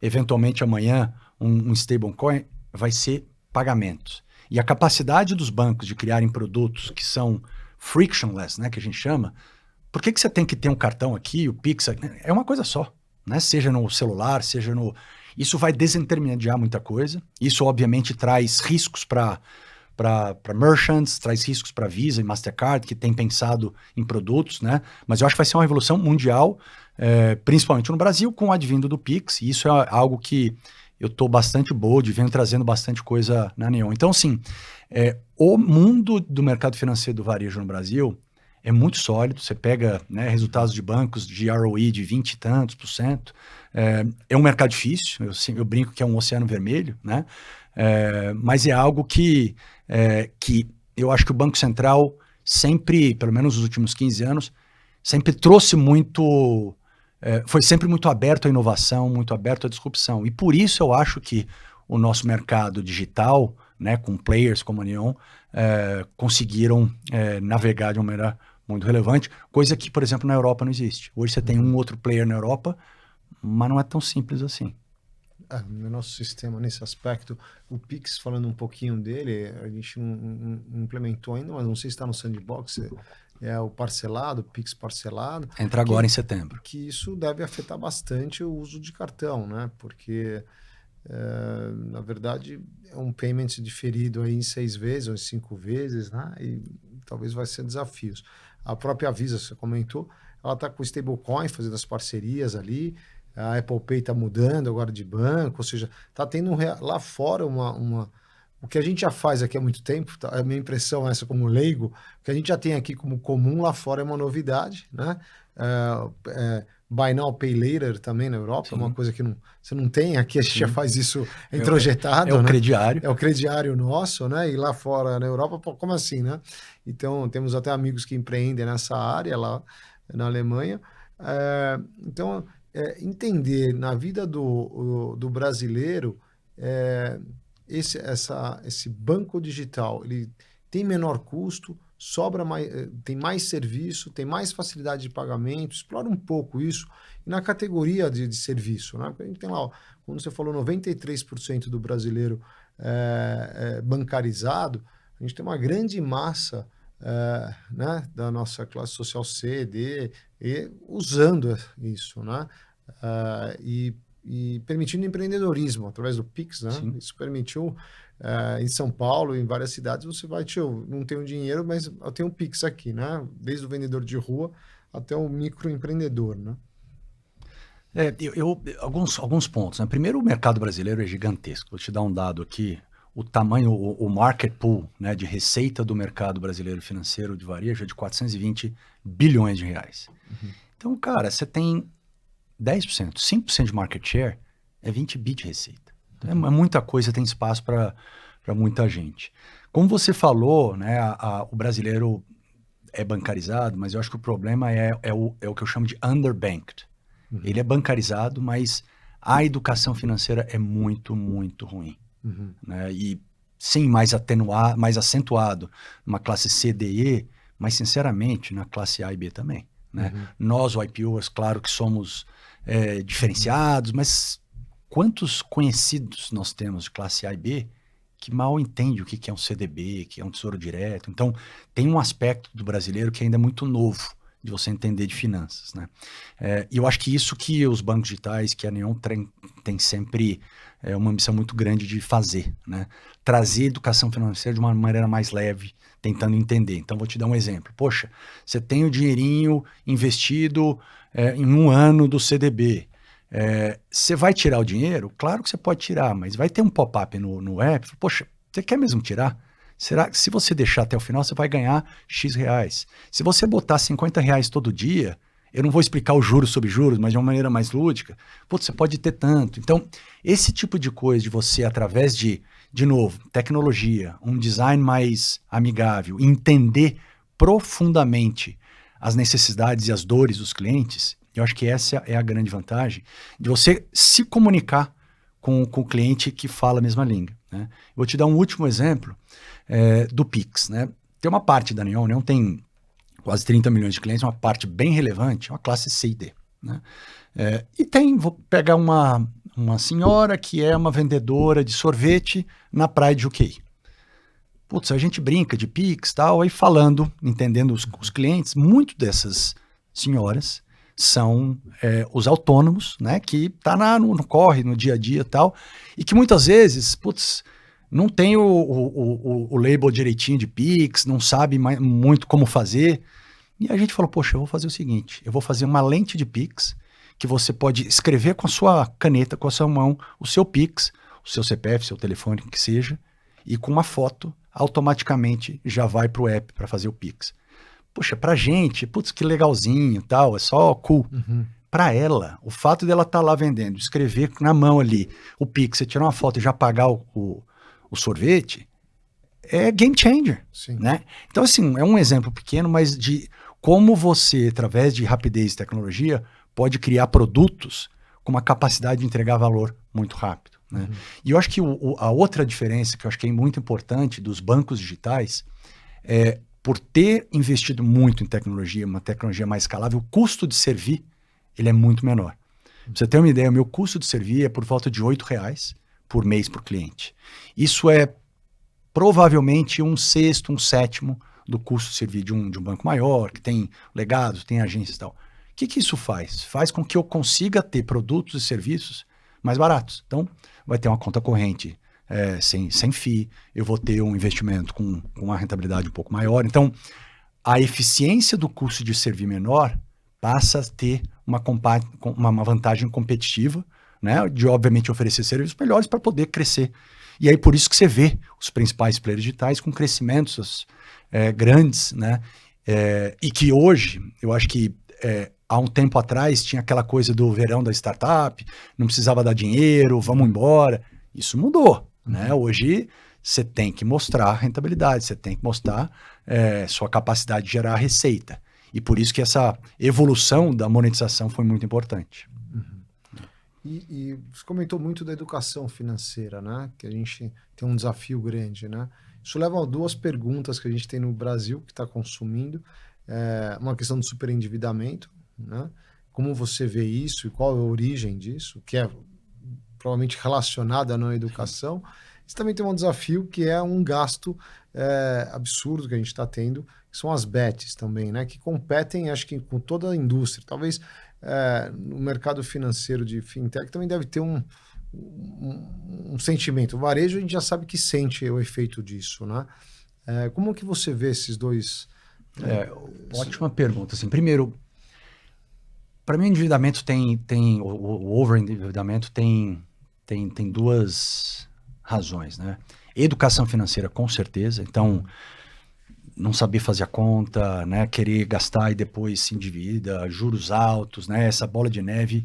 eventualmente amanhã um stablecoin, vai ser pagamentos. E a capacidade dos bancos de criarem produtos que são frictionless, né, que a gente chama, por que você tem que ter um cartão aqui, o Pix, é uma coisa só, né? Seja no celular, seja no... Isso vai desintermediar muita coisa, isso obviamente traz riscos para merchants, traz riscos para Visa e Mastercard, que tem pensado em produtos, né? Mas eu acho que vai ser uma revolução mundial, principalmente no Brasil, com o advindo do Pix, e isso é algo que eu estou bastante bold, venho trazendo bastante coisa na Neon. Então, assim, o mundo do mercado financeiro do varejo no Brasil é muito sólido. Você pega, né, resultados de bancos de ROE de 20 e tantos %. É um mercado difícil, eu brinco que é um oceano vermelho, né? Mas é algo que eu acho que o Banco Central sempre, pelo menos nos últimos 15 anos, sempre trouxe muito... foi sempre muito aberto à inovação, muito aberto à disrupção. E por isso eu acho que o nosso mercado digital, né, com players como a Neon, conseguiram navegar de uma maneira muito relevante, coisa que, por exemplo, na Europa não existe. Hoje você tem um outro player na Europa, mas não é tão simples assim. No nosso sistema, nesse aspecto, o Pix, falando um pouquinho dele, a gente não implementou ainda, mas não sei se está no sandbox, é o parcelado, o Pix parcelado. Entra agora em setembro. Que isso deve afetar bastante o uso de cartão, né? Porque, na verdade, é um payment diferido aí em 6 vezes ou em 5 vezes, né? E talvez vai ser desafios. A própria Visa, você comentou, ela está com o stablecoin, fazendo as parcerias ali, a Apple Pay está mudando agora de banco, ou seja, está tendo lá fora uma o que a gente já faz aqui há muito tempo, tá? A minha impressão é essa como leigo, o que a gente já tem aqui como comum lá fora é uma novidade, né? Buy Now, Pay Later também na Europa, é uma coisa que você não tem, aqui a gente já faz isso introjetado, é o né? crediário. É o crediário nosso, né? E lá fora na Europa, pô, como assim, né? Então, temos até amigos que empreendem nessa área lá na Alemanha. Então, entender na vida do brasileiro, esse banco digital, ele tem menor custo, sobra mais, tem mais serviço, tem mais facilidade de pagamento, explora um pouco isso. E na categoria de serviço, né? A gente tem lá, ó, como você falou, 93% do brasileiro bancarizado, a gente tem uma grande massa né, da nossa classe social C, D, e usando isso, né? E permitindo empreendedorismo através do Pix, né? Sim. Isso permitiu em São Paulo, em várias cidades, você vai, não tenho dinheiro, mas eu tenho um Pix aqui, né? Desde o vendedor de rua até o microempreendedor, né? Alguns pontos, né? Primeiro, o mercado brasileiro é gigantesco. Vou te dar um dado aqui. O tamanho, o market pool, né, de receita do mercado brasileiro financeiro de varejo é de 420 bilhões de reais. Uhum. Então, cara, você tem 10%, 5% de market share é 20 bi de receita. Então, é muita coisa, tem espaço para muita gente. Como você falou, né, o brasileiro é bancarizado, mas eu acho que o problema é o que eu chamo de underbanked. Uhum. Ele é bancarizado, mas a educação financeira é muito, muito ruim. Uhum. Né? E sim, mais acentuado numa classe C, D e E, mas sinceramente na classe A e B também. Né? Uhum. Nós, o IPOs, claro que somos diferenciados, mas quantos conhecidos nós temos de classe A e B que mal entende o que é um CDB, que é um tesouro direto? Então, tem um aspecto do brasileiro que ainda é muito novo de você entender de finanças. Né? E eu acho que isso que os bancos digitais, que a Neon tem sempre uma missão muito grande de fazer, né? Trazer educação financeira de uma maneira mais leve, tentando entender. Então, vou te dar um exemplo. Poxa, você tem o dinheirinho investido em um ano do CDB. Você vai tirar o dinheiro? Claro que você pode tirar, mas vai ter um pop-up no app. Poxa, você quer mesmo tirar? Será que se você deixar até o final, você vai ganhar X reais? Se você botar 50 reais todo dia, eu não vou explicar os juros sobre juros, mas de uma maneira mais lúdica, putz, você pode ter tanto. Então, esse tipo de coisa de você, através de novo, tecnologia, um design mais amigável, entender profundamente as necessidades e as dores dos clientes, eu acho que essa é a grande vantagem de você se comunicar com o cliente que fala a mesma língua. Né? Vou te dar um último exemplo do Pix. Né? Tem uma parte da Neon tem quase 30 milhões de clientes, uma parte bem relevante, uma classe C e D. Né? Vou pegar uma senhora que é uma vendedora de sorvete na praia de UK. Putz, a gente brinca de Pix e tal, aí falando, entendendo os clientes, muito dessas senhoras são os autônomos, né, que tá no corre, no dia a dia e tal, e que muitas vezes, putz, não tem o label direitinho de Pix, não sabe muito como fazer. E a gente falou, poxa, eu vou fazer o seguinte, eu vou fazer uma lente de Pix, que você pode escrever com a sua caneta, com a sua mão, o seu Pix, o seu CPF, seu telefone, o que seja, e com uma foto, automaticamente já vai para o app para fazer o Pix. Poxa, pra gente, putz, que legalzinho e tal, é só cool. Uhum. Para ela, o fato dela estar lá vendendo, escrever na mão ali o Pix, você tirar uma foto e já pagar o sorvete, é game changer. Sim. Né? Então, assim, é um exemplo pequeno, mas de como você, através de rapidez e tecnologia, pode criar produtos com uma capacidade de entregar valor muito rápido. Né? Uhum. E eu acho que a outra diferença, que eu acho que é muito importante dos bancos digitais, por ter investido muito em tecnologia, uma tecnologia mais escalável, o custo de servir ele é muito menor. Pra você ter uma ideia, o meu custo de servir é por volta de R$8 por mês por cliente. Isso é provavelmente 1/6, 1/7 do custo de servir de um banco maior, que tem legados, tem agências e tal. O que isso faz? Faz com que eu consiga ter produtos e serviços mais baratos. Então, vai ter uma conta corrente sem FII, eu vou ter um investimento com uma rentabilidade um pouco maior. Então, a eficiência do custo de servir menor passa a ter uma vantagem competitiva, né, de obviamente oferecer serviços melhores para poder crescer E aí por isso que você vê os principais players digitais com crescimentos grandes, né? E que hoje, eu acho que há um tempo atrás tinha aquela coisa do verão da startup, não precisava dar dinheiro, vamos embora. Isso mudou, né? Hoje você tem que mostrar rentabilidade, você tem que mostrar sua capacidade de gerar receita. E por isso que essa evolução da monetização foi muito importante. E você comentou muito da educação financeira, né? Que a gente tem um desafio grande, né? Isso leva a duas perguntas que a gente tem no Brasil que está consumindo. Uma questão do superendividamento, né? Como você vê isso e qual é a origem disso, que é provavelmente relacionada à não educação. Você também tem um desafio que é um gasto absurdo que a gente está tendo, que são as bets também, né? Que competem, acho que com toda a indústria. Talvez no mercado financeiro de fintech também deve ter um sentimento. O varejo a gente já sabe que sente o efeito disso, né? Como que você vê esses dois... Ótima pergunta. Assim, primeiro, para mim o endividamento o over-endividamento tem duas razões, né? Educação financeira, com certeza. Então, não saber fazer a conta, né? Querer gastar e depois se endivida, juros altos, né? Essa bola de neve.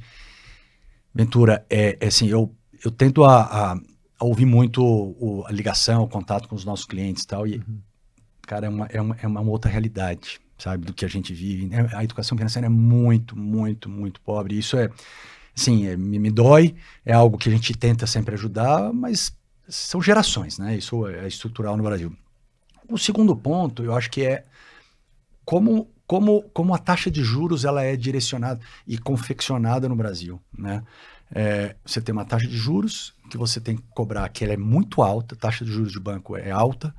Ventura, assim, eu tento a ouvir muito a ligação, o contato com os nossos clientes e tal, e, cara, é uma outra realidade, sabe, do que a gente vive. A educação financeira é muito, muito, muito pobre. Isso assim, me dói, é algo que a gente tenta sempre ajudar, mas são gerações, né? Isso é estrutural no Brasil. O segundo ponto, eu acho que é como a taxa de juros ela é direcionada e confeccionada no Brasil, né? Você tem uma taxa de juros que você tem que cobrar, que ela é muito alta, a taxa de juros de banco é alta.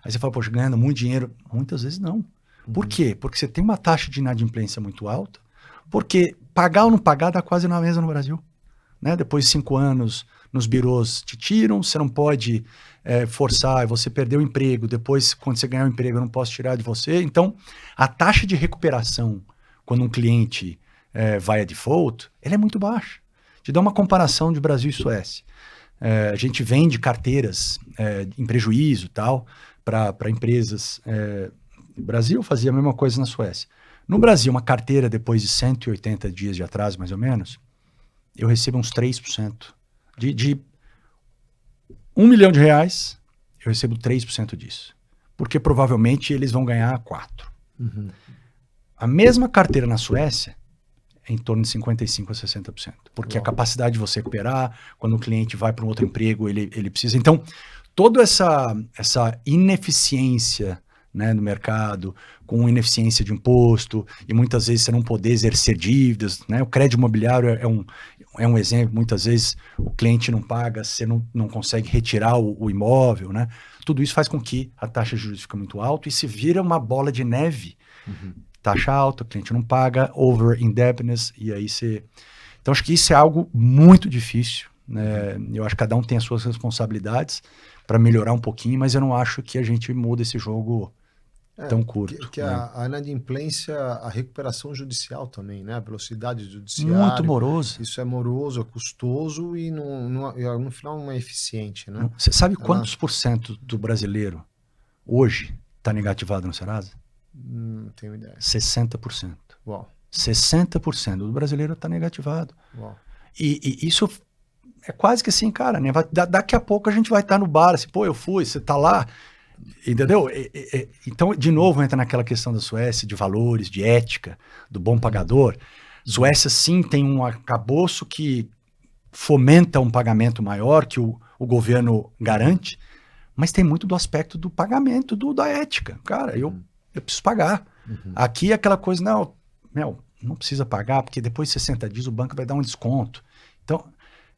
Aí você fala, poxa, ganhando muito dinheiro. Muitas vezes não. Por quê? Porque você tem uma taxa de inadimplência muito alta, porque pagar ou não pagar dá quase na mesa no Brasil, né? Depois de 5 anos, nos birôs te tiram, você não pode forçar, você perdeu o emprego, depois, quando você ganhar o emprego, eu não posso tirar de você. Então, a taxa de recuperação, quando um cliente vai a default, ela é muito baixa. Te dá uma comparação de Brasil e Suécia. A gente vende carteiras em prejuízo e tal, para empresas. No Brasil, fazia a mesma coisa na Suécia. No Brasil, uma carteira depois de 180 dias de atraso, mais ou menos, eu recebo uns 3%. De R$1 milhão, eu recebo 3% disso. Porque provavelmente eles vão ganhar 4%. A mesma carteira na Suécia é em torno de 55% a 60%. Porque a capacidade de você recuperar, quando o cliente vai para um outro emprego, ele precisa. Então, toda essa ineficiência, né, no mercado, com ineficiência de imposto, e muitas vezes você não poder exercer dívidas, né? O crédito imobiliário é um exemplo. Muitas vezes o cliente não paga, você não consegue retirar o imóvel, né? Tudo isso faz com que a taxa de juros fique muito alta e se vira uma bola de neve. Taxa alta, o cliente não paga, over-indebtedness, e aí você... Então, acho que isso é algo muito difícil, né? Eu acho que cada um tem as suas responsabilidades para melhorar um pouquinho, mas eu não acho que a gente muda esse jogo tão curto. Que né? a inadimplência, a recuperação judicial também, né? A velocidade judiciária. Muito moroso. Isso é moroso, é custoso e no final não é eficiente, né? Você sabe quantos por cento do brasileiro hoje está negativado no Serasa? Não tenho ideia. 60%. Uau. 60% do brasileiro está negativado. Uau. E isso é quase que assim, cara, né? Daqui a pouco a gente vai estar no bar, assim, pô, eu fui, você está lá, entendeu? Então, de novo, entra naquela questão da Suécia, de valores, de ética, do bom pagador. Suécia, sim, tem um arcabouço que fomenta um pagamento maior, que o governo garante, mas tem muito do aspecto do pagamento, da ética. Cara, eu preciso pagar. Aqui é aquela coisa, não precisa pagar, porque depois de 60 dias o banco vai dar um desconto. Então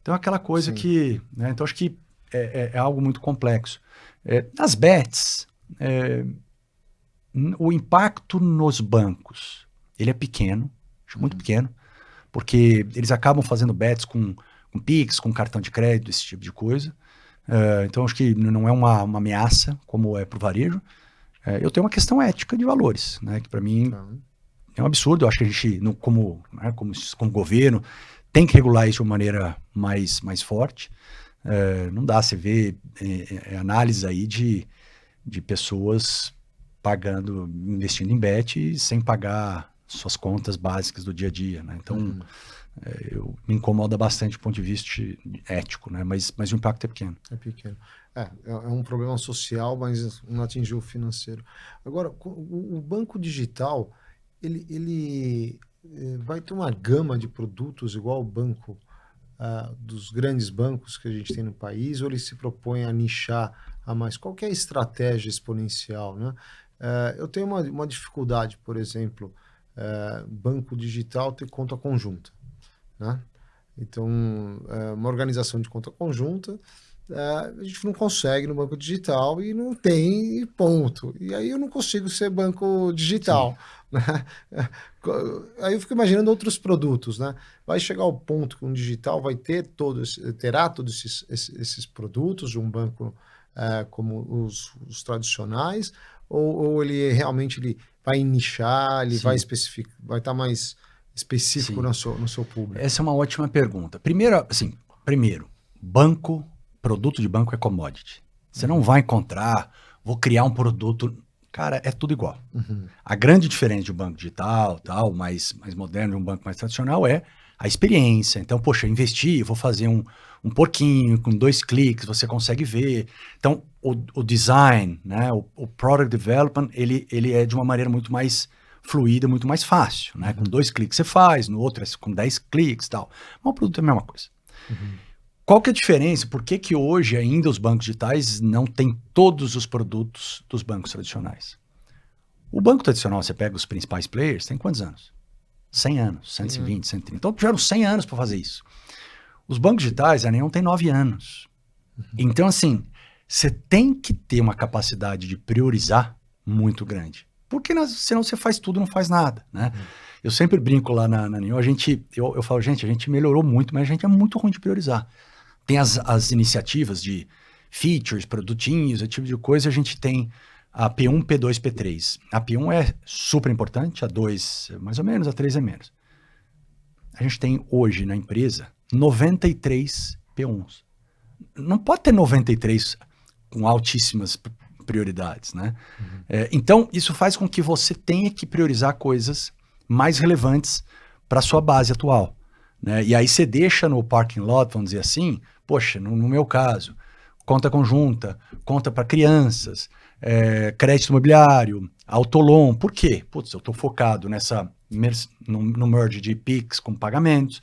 é aquela coisa que... Né, então, acho que é algo muito complexo. Nas bets, o impacto nos bancos, ele é pequeno, acho muito pequeno, porque eles acabam fazendo bets com Pix, com cartão de crédito, esse tipo de coisa. Então, acho que não é uma ameaça, como é para o varejo. Eu tenho uma questão ética de valores, né, que para mim é um absurdo. Eu acho que a gente, como governo, tem que regular isso de uma maneira mais forte. Não dá, você vê análise aí de pessoas investindo em bet sem pagar suas contas básicas do dia a dia, né? Então, me incomoda bastante do ponto de vista ético, né? Mas o impacto é pequeno. É pequeno. É um problema social, mas não atingiu o financeiro. Agora, o banco digital, ele vai ter uma gama de produtos igual o banco dos grandes bancos que a gente tem no país, ou ele se propõe a nichar a mais? Qual que é a estratégia exponencial, né? Eu tenho uma dificuldade, por exemplo, banco digital ter conta conjunta, né? Então, uma organização de conta conjunta, a gente não consegue no banco digital e não tem e ponto. E aí eu não consigo ser banco digital, né? Aí eu fico imaginando outros produtos, né? Vai chegar ao ponto que um digital vai terá todos esses produtos de um banco como os tradicionais, ou ele realmente vai nichar, ele vai especificar, vai estar mais específico no seu público? Essa é uma ótima pergunta. Primeiro, produto de banco é commodity. Você não vai encontrar, vou criar um produto. Cara, é tudo igual. A grande diferença de um banco digital, mais moderno, de um banco mais tradicional, é a experiência. Então, poxa, investi, vou fazer um porquinho, com 2 cliques, você consegue ver. Então, o design, né, o product development, ele é de uma maneira muito mais fluida, muito mais fácil, né? Com 2 cliques você faz, no outro é com 10 cliques e tal. Mas o produto é a mesma coisa. Qual que é a diferença? Por que hoje ainda os bancos digitais não têm todos os produtos dos bancos tradicionais? O banco tradicional, você pega os principais players, tem quantos anos? 100 anos, 120, 130. Então, tiveram 100 anos para fazer isso. Os bancos digitais, a Neon tem 9 anos. Então, assim, você tem que ter uma capacidade de priorizar muito grande. Porque senão você faz tudo, não faz nada, né? Eu sempre brinco lá na Neon, eu falo, gente, a gente melhorou muito, mas a gente é muito ruim de priorizar. Tem as iniciativas de features, produtinhos, esse tipo de coisa, a gente tem a P1, P2, P3. A P1 é super importante, a 2 mais ou menos, a 3 é menos. A gente tem hoje na empresa 93 P1s. Não pode ter 93 com altíssimas prioridades, né? Então, isso faz com que você tenha que priorizar coisas mais relevantes para a sua base atual, né? E aí você deixa no parking lot, vamos dizer assim, poxa, no meu caso, conta conjunta, conta para crianças, crédito imobiliário, autolon. Por quê? Putz, eu estou focado no merge de PIX com pagamentos,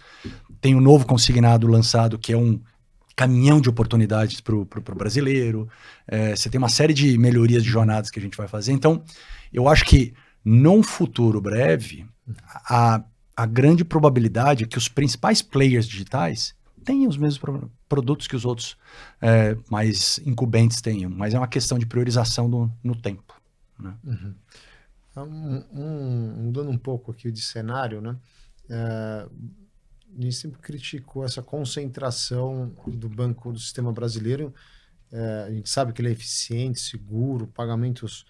tem um novo consignado lançado que é um caminhão de oportunidades para o brasileiro, você tem uma série de melhorias de jornadas que a gente vai fazer. Então, eu acho que num futuro breve, a grande probabilidade é que os principais players digitais tenham os mesmos produtos que os outros mais incumbentes tenham, mas é uma questão de priorização no tempo, né? Mudando um pouco aqui de cenário, né? A gente sempre criticou essa concentração do banco, do sistema brasileiro. A gente sabe que ele é eficiente, seguro, pagamentos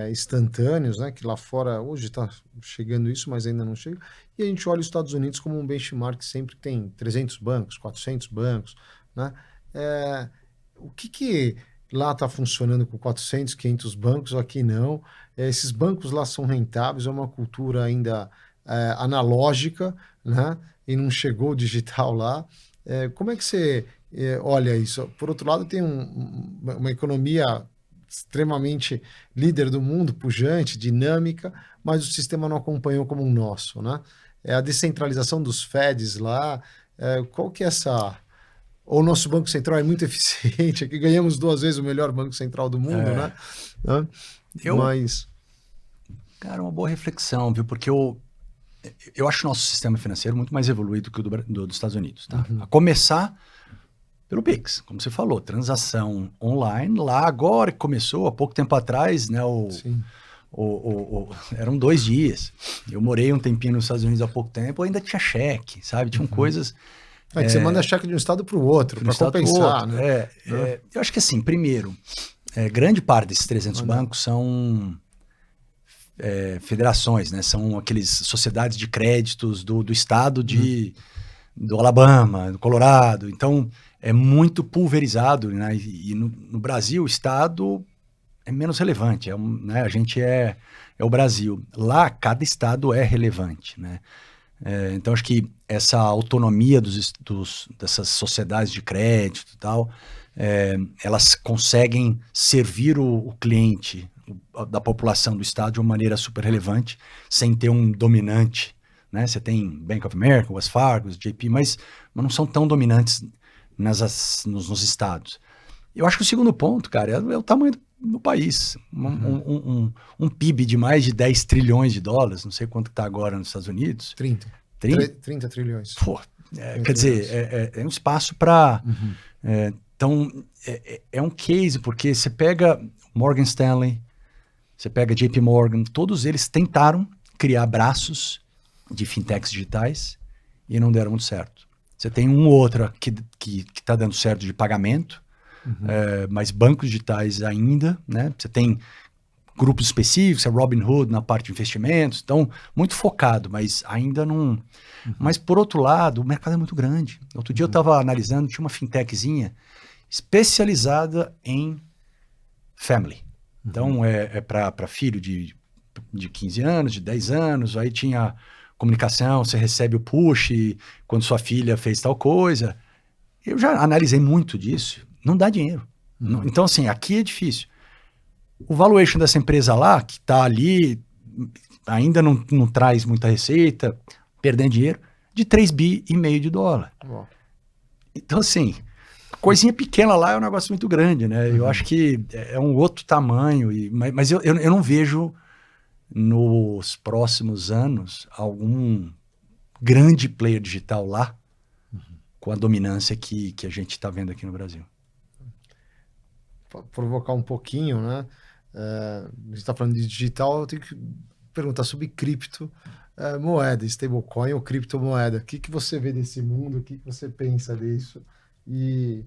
instantâneos, né? Que lá fora hoje está chegando isso, mas ainda não chega. E a gente olha os Estados Unidos como um benchmark que sempre tem 300 bancos, 400 bancos, né? O que lá está funcionando com 400, 500 bancos, aqui não? Esses bancos lá são rentáveis, é uma cultura ainda analógica, né? E não chegou o digital lá. Como é que você olha isso? Por outro lado, tem uma economia extremamente líder do mundo, pujante, dinâmica, mas o sistema não acompanhou como o nosso, né? A descentralização dos FEDs lá, qual que é essa... Ou o nosso Banco Central é muito eficiente, aqui ganhamos 2 vezes o melhor Banco Central do mundo, né? Cara, uma boa reflexão, viu? Porque eu acho o nosso sistema financeiro muito mais evoluído que o dos Estados Unidos, tá? A começar pelo Pix, como você falou, transação online, lá agora que começou, há pouco tempo atrás, né? Eram 2 dias. Eu morei um tempinho nos Estados Unidos há pouco tempo, ainda tinha cheque, sabe? Tinham coisas... que você manda cheque de um estado para o outro, para compensar, né? Eu acho que assim, primeiro, grande parte desses 300 bancos são federações, né? São aqueles sociedades de créditos do estado do Alabama, do Colorado. Então, é muito pulverizado, né? E no Brasil, o Estado é menos relevante, né? A gente é o Brasil. Lá, cada Estado é relevante, né? Então, acho que essa autonomia dessas sociedades de crédito e tal, elas conseguem servir o cliente da população do Estado de uma maneira super relevante, sem ter um dominante, né? Você tem Bank of America, Wells Fargo, JP, mas não são tão dominantes nos estados. Eu acho que o segundo ponto, cara, é o tamanho do país. Um PIB de mais de 10 trilhões de dólares, não sei quanto está agora nos Estados Unidos. 30 trilhões. Pô, quer dizer, é um espaço para... Então, é um case, porque você pega Morgan Stanley, você pega JP Morgan, todos eles tentaram criar braços de fintechs digitais e não deram muito certo. Você tem um ou outro que está dando certo de pagamento, mas bancos digitais ainda, né? Você tem grupos específicos, a Robinhood na parte de investimentos, então muito focado, mas ainda não... Mas por outro lado, o mercado é muito grande. Outro dia eu estava analisando, tinha uma fintechzinha especializada em family. Então é para filho de 15 anos, de 10 anos, aí tinha comunicação, você recebe o push quando sua filha fez tal coisa. Eu já analisei muito disso, não dá dinheiro. Então assim, aqui é difícil. O valuation dessa empresa lá, que está ali, ainda não traz muita receita, perdendo dinheiro, de 3,5 bi de dólar. Uau. Então, assim, coisinha pequena lá é um negócio muito grande, né? Eu acho que é um outro tamanho, mas eu não vejo nos próximos anos algum grande player digital lá com a dominância que a gente está vendo aqui no Brasil. Pra provocar um pouquinho, né? A gente está falando de digital, eu tenho que perguntar sobre cripto, moeda, stablecoin ou criptomoeda. O que você vê desse mundo? O que você pensa disso? E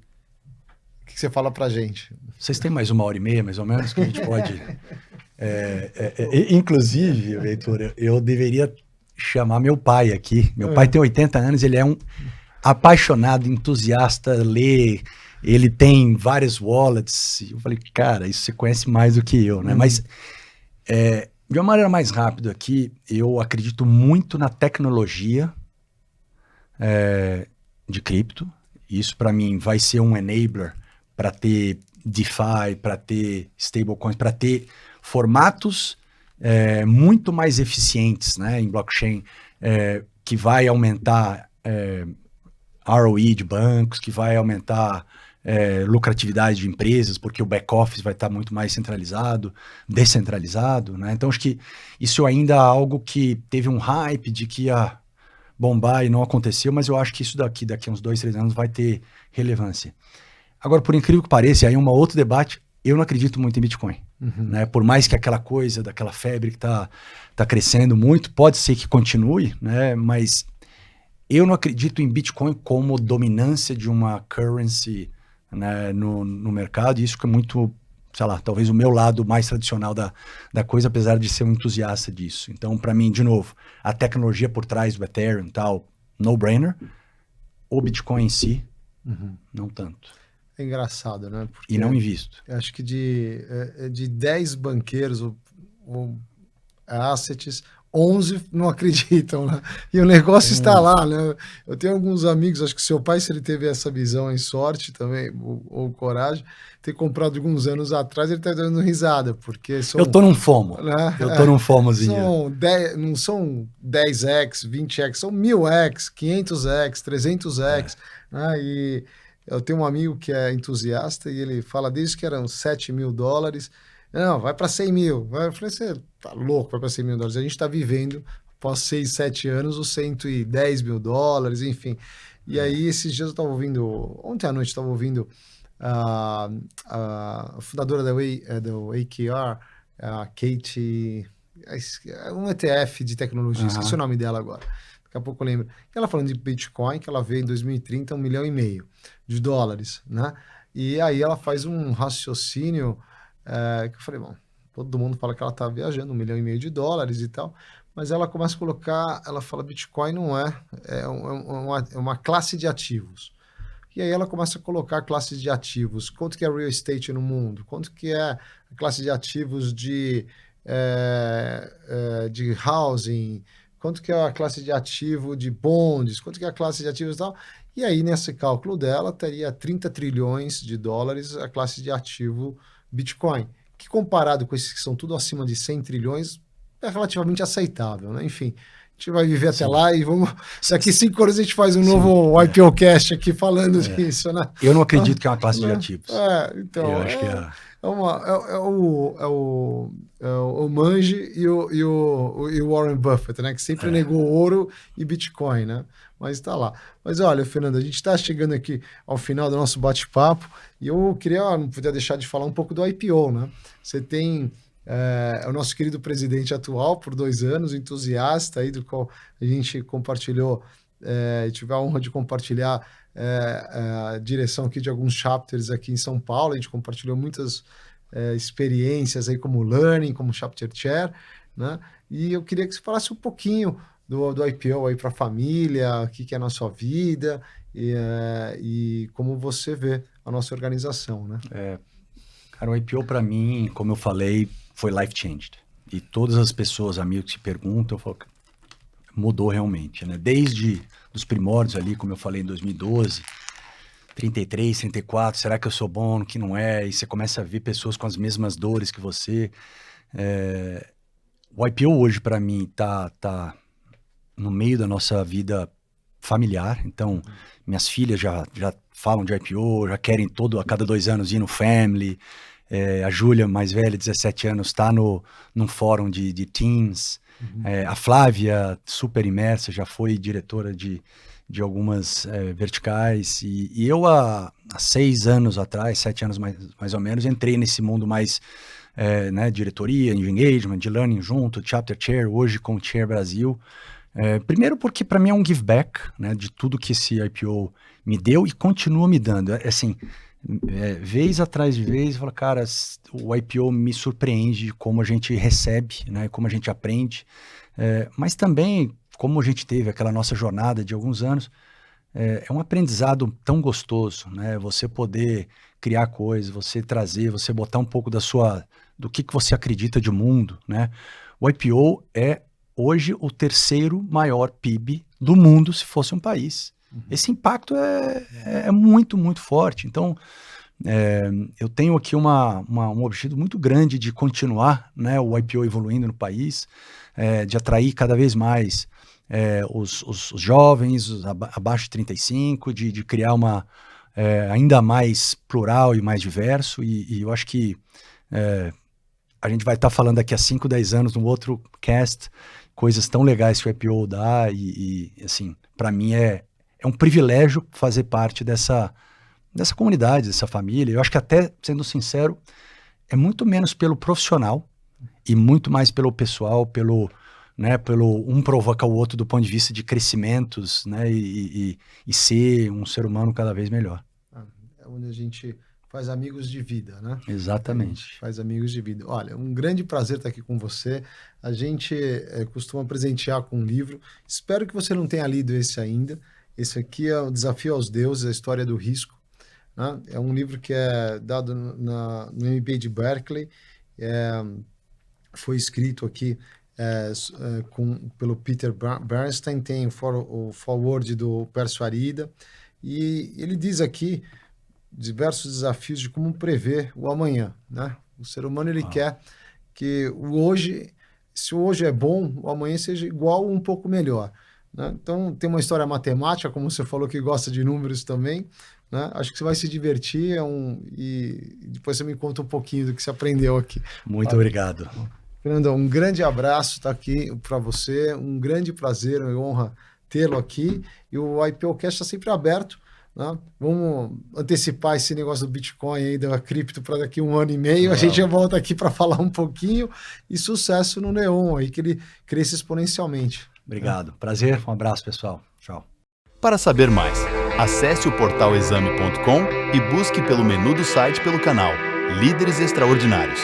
o que você fala pra gente? Vocês têm mais 1h30, mais ou menos, que a gente pode... inclusive, Heitor, eu deveria chamar meu pai aqui. Meu pai tem 80 anos, ele é um apaixonado, entusiasta, lê... Ele tem várias wallets. Eu falei, cara, isso você conhece mais do que eu, né? Mas, de uma maneira mais rápida aqui, eu acredito muito na tecnologia de cripto. Isso, para mim, vai ser um enabler para ter DeFi, para ter stablecoins, para ter formatos muito mais eficientes, né, em blockchain, que vai aumentar ROE de bancos, que vai aumentar lucratividade de empresas, porque o back-office vai estar muito mais descentralizado, né? Então, acho que isso ainda é algo que teve um hype de que ia bombar e não aconteceu, mas eu acho que isso daqui a uns 2, 3 anos vai ter relevância. Agora, por incrível que pareça, aí um outro debate, eu não acredito muito em Bitcoin. Né? Por mais que aquela coisa, daquela febre que tá crescendo muito, pode ser que continue, né? Mas eu não acredito em Bitcoin como dominância de uma currency, né, no mercado, e isso que é muito, sei lá, talvez o meu lado mais tradicional da coisa, apesar de ser um entusiasta disso. Então, para mim, de novo, a tecnologia por trás do Ethereum e tal, no-brainer. O Bitcoin em si, não tanto. É engraçado, né? Porque e não invisto. Acho que de 10 banqueiros ou assets, 11 não acreditam, né? E o negócio está lá, né? Eu tenho alguns amigos, acho que seu pai, se ele teve essa visão em sorte também, ou coragem, ter comprado alguns anos atrás, ele está dando risada, porque são... Eu tô num FOMO, né? Eu tô num FOMOzinho. Não são 10x, 20x, são 1000x, 500x, 300x, né? E eu tenho um amigo que é entusiasta e ele fala desde que eram $7 mil, não, vai para 100 mil. Eu falei, você tá louco, vai para 100 mil. A gente está vivendo, após 6, 7 anos, os 110 mil dólares, enfim. E aí, esses dias eu estava ouvindo, ontem à noite eu estava ouvindo a fundadora da AKR, a Kate, um ETF de tecnologia, esqueci o nome dela agora. Daqui a pouco eu lembro. E ela falando de Bitcoin, que ela vê em 2030 $1,5 milhão de dólares, né? E aí ela faz um raciocínio que eu falei, bom, todo mundo fala que ela está viajando $1,5 milhão de dólares e tal, mas ela começa a colocar, ela fala, Bitcoin não é uma classe de ativos. E aí ela começa a colocar classes de ativos. Quanto que é real estate no mundo? Quanto que é a classe de ativos de housing? Quanto que é a classe de ativo de bonds? Quanto que é a classe de ativos e tal? E aí, nesse cálculo dela, teria 30 trilhões de dólares a classe de ativo Bitcoin, que comparado com esses que são tudo acima de 100 trilhões, é relativamente aceitável, né? Enfim, a gente vai viver até lá e vamos... Daqui 5 anos a gente faz um novo IPOcast aqui falando disso, né? Eu não acredito que é uma classe de ativos. Então, eu acho que o Manji e o Warren Buffett, né? Que sempre negou ouro e Bitcoin, né? Mas tá lá. Mas olha, Fernando, a gente está chegando aqui ao final do nosso bate-papo e eu não podia deixar de falar um pouco do IPO, né? Você tem o nosso querido presidente atual por 2 anos, entusiasta aí do qual a gente compartilhou, tive a honra de compartilhar a direção aqui de alguns chapters aqui em São Paulo. A gente compartilhou muitas experiências aí como learning, como chapter chair, né? E eu queria que você falasse um pouquinho do IPO aí para a família, o que é na sua vida e como você vê a nossa organização, né? Cara, o IPO para mim, como eu falei, foi life-changed. E todas as pessoas, amigos, que perguntam, eu falo, mudou realmente, né? Desde os primórdios ali, como eu falei, em 2012, 33, 34, será que eu sou bom, que não é? E você começa a ver pessoas com as mesmas dores que você. O IPO hoje, para mim, tá no meio da nossa vida familiar. Então, minhas filhas já falam de IPO, já querem a cada 2 anos ir no Family. A Júlia, mais velha, 17 anos, está num fórum de teens. A Flávia, super imersa, já foi diretora de algumas verticais. E eu, há 6 anos atrás, 7 anos mais ou menos, entrei nesse mundo mais diretoria, de engagement, de learning junto, chapter chair, hoje com o Chair Brasil. Primeiro porque para mim é um give back, né, de tudo que esse IPO me deu e continua me dando. Assim, vez atrás de vez, eu falo, cara, o IPO me surpreende de como a gente recebe, né, como a gente aprende, mas também como a gente teve aquela nossa jornada de alguns anos, é um aprendizado tão gostoso, né, você poder criar coisas, você trazer, você botar um pouco do que você acredita de mundo, né. O IPO é hoje o 3º maior PIB do mundo se fosse um país. Esse impacto é muito, muito forte. Então, eu tenho aqui um objetivo muito grande de continuar, né, o IPO evoluindo no país, de atrair cada vez mais os jovens, abaixo de 35, de criar ainda mais plural e mais diverso. E eu acho que a gente vai estar falando daqui a 5, 10 anos no outro cast, coisas tão legais que o IPO dá e assim, para mim é um privilégio fazer parte dessa comunidade, dessa família. Eu acho que até, sendo sincero, é muito menos pelo profissional e muito mais pelo pessoal, pelo um provoca o outro do ponto de vista de crescimentos, né, e ser um ser humano cada vez melhor. É onde a gente faz amigos de vida, né? Exatamente. Faz amigos de vida. Olha, um grande prazer estar aqui com você. A gente costuma presentear com um livro. Espero que você não tenha lido esse ainda. Esse aqui é o Desafio aos Deuses, a História do Risco, né? É um livro que é dado no MBA de Berkeley. Foi escrito aqui pelo Peter Bernstein, tem o forward do Pércio Arida. E ele diz aqui diversos desafios de como prever o amanhã, né? O ser humano, ele quer que se o hoje é bom, o amanhã seja igual ou um pouco melhor, né? Então, tem uma história matemática, como você falou que gosta de números também, né? Acho que você vai se divertir e depois você me conta um pouquinho do que você aprendeu aqui. Muito obrigado. Fernando, um grande abraço, está aqui para você, um grande prazer, uma honra tê-lo aqui, e o IPOcast está sempre aberto, né? Vamos antecipar esse negócio do Bitcoin aí, da cripto, para daqui 1 ano e meio. A gente já volta aqui para falar um pouquinho. E sucesso no Neon aí, que ele cresça exponencialmente. Obrigado. Prazer. Um abraço, pessoal. Tchau. Para saber mais, acesse o portal exame.com e busque pelo menu do site pelo canal Líderes Extraordinários.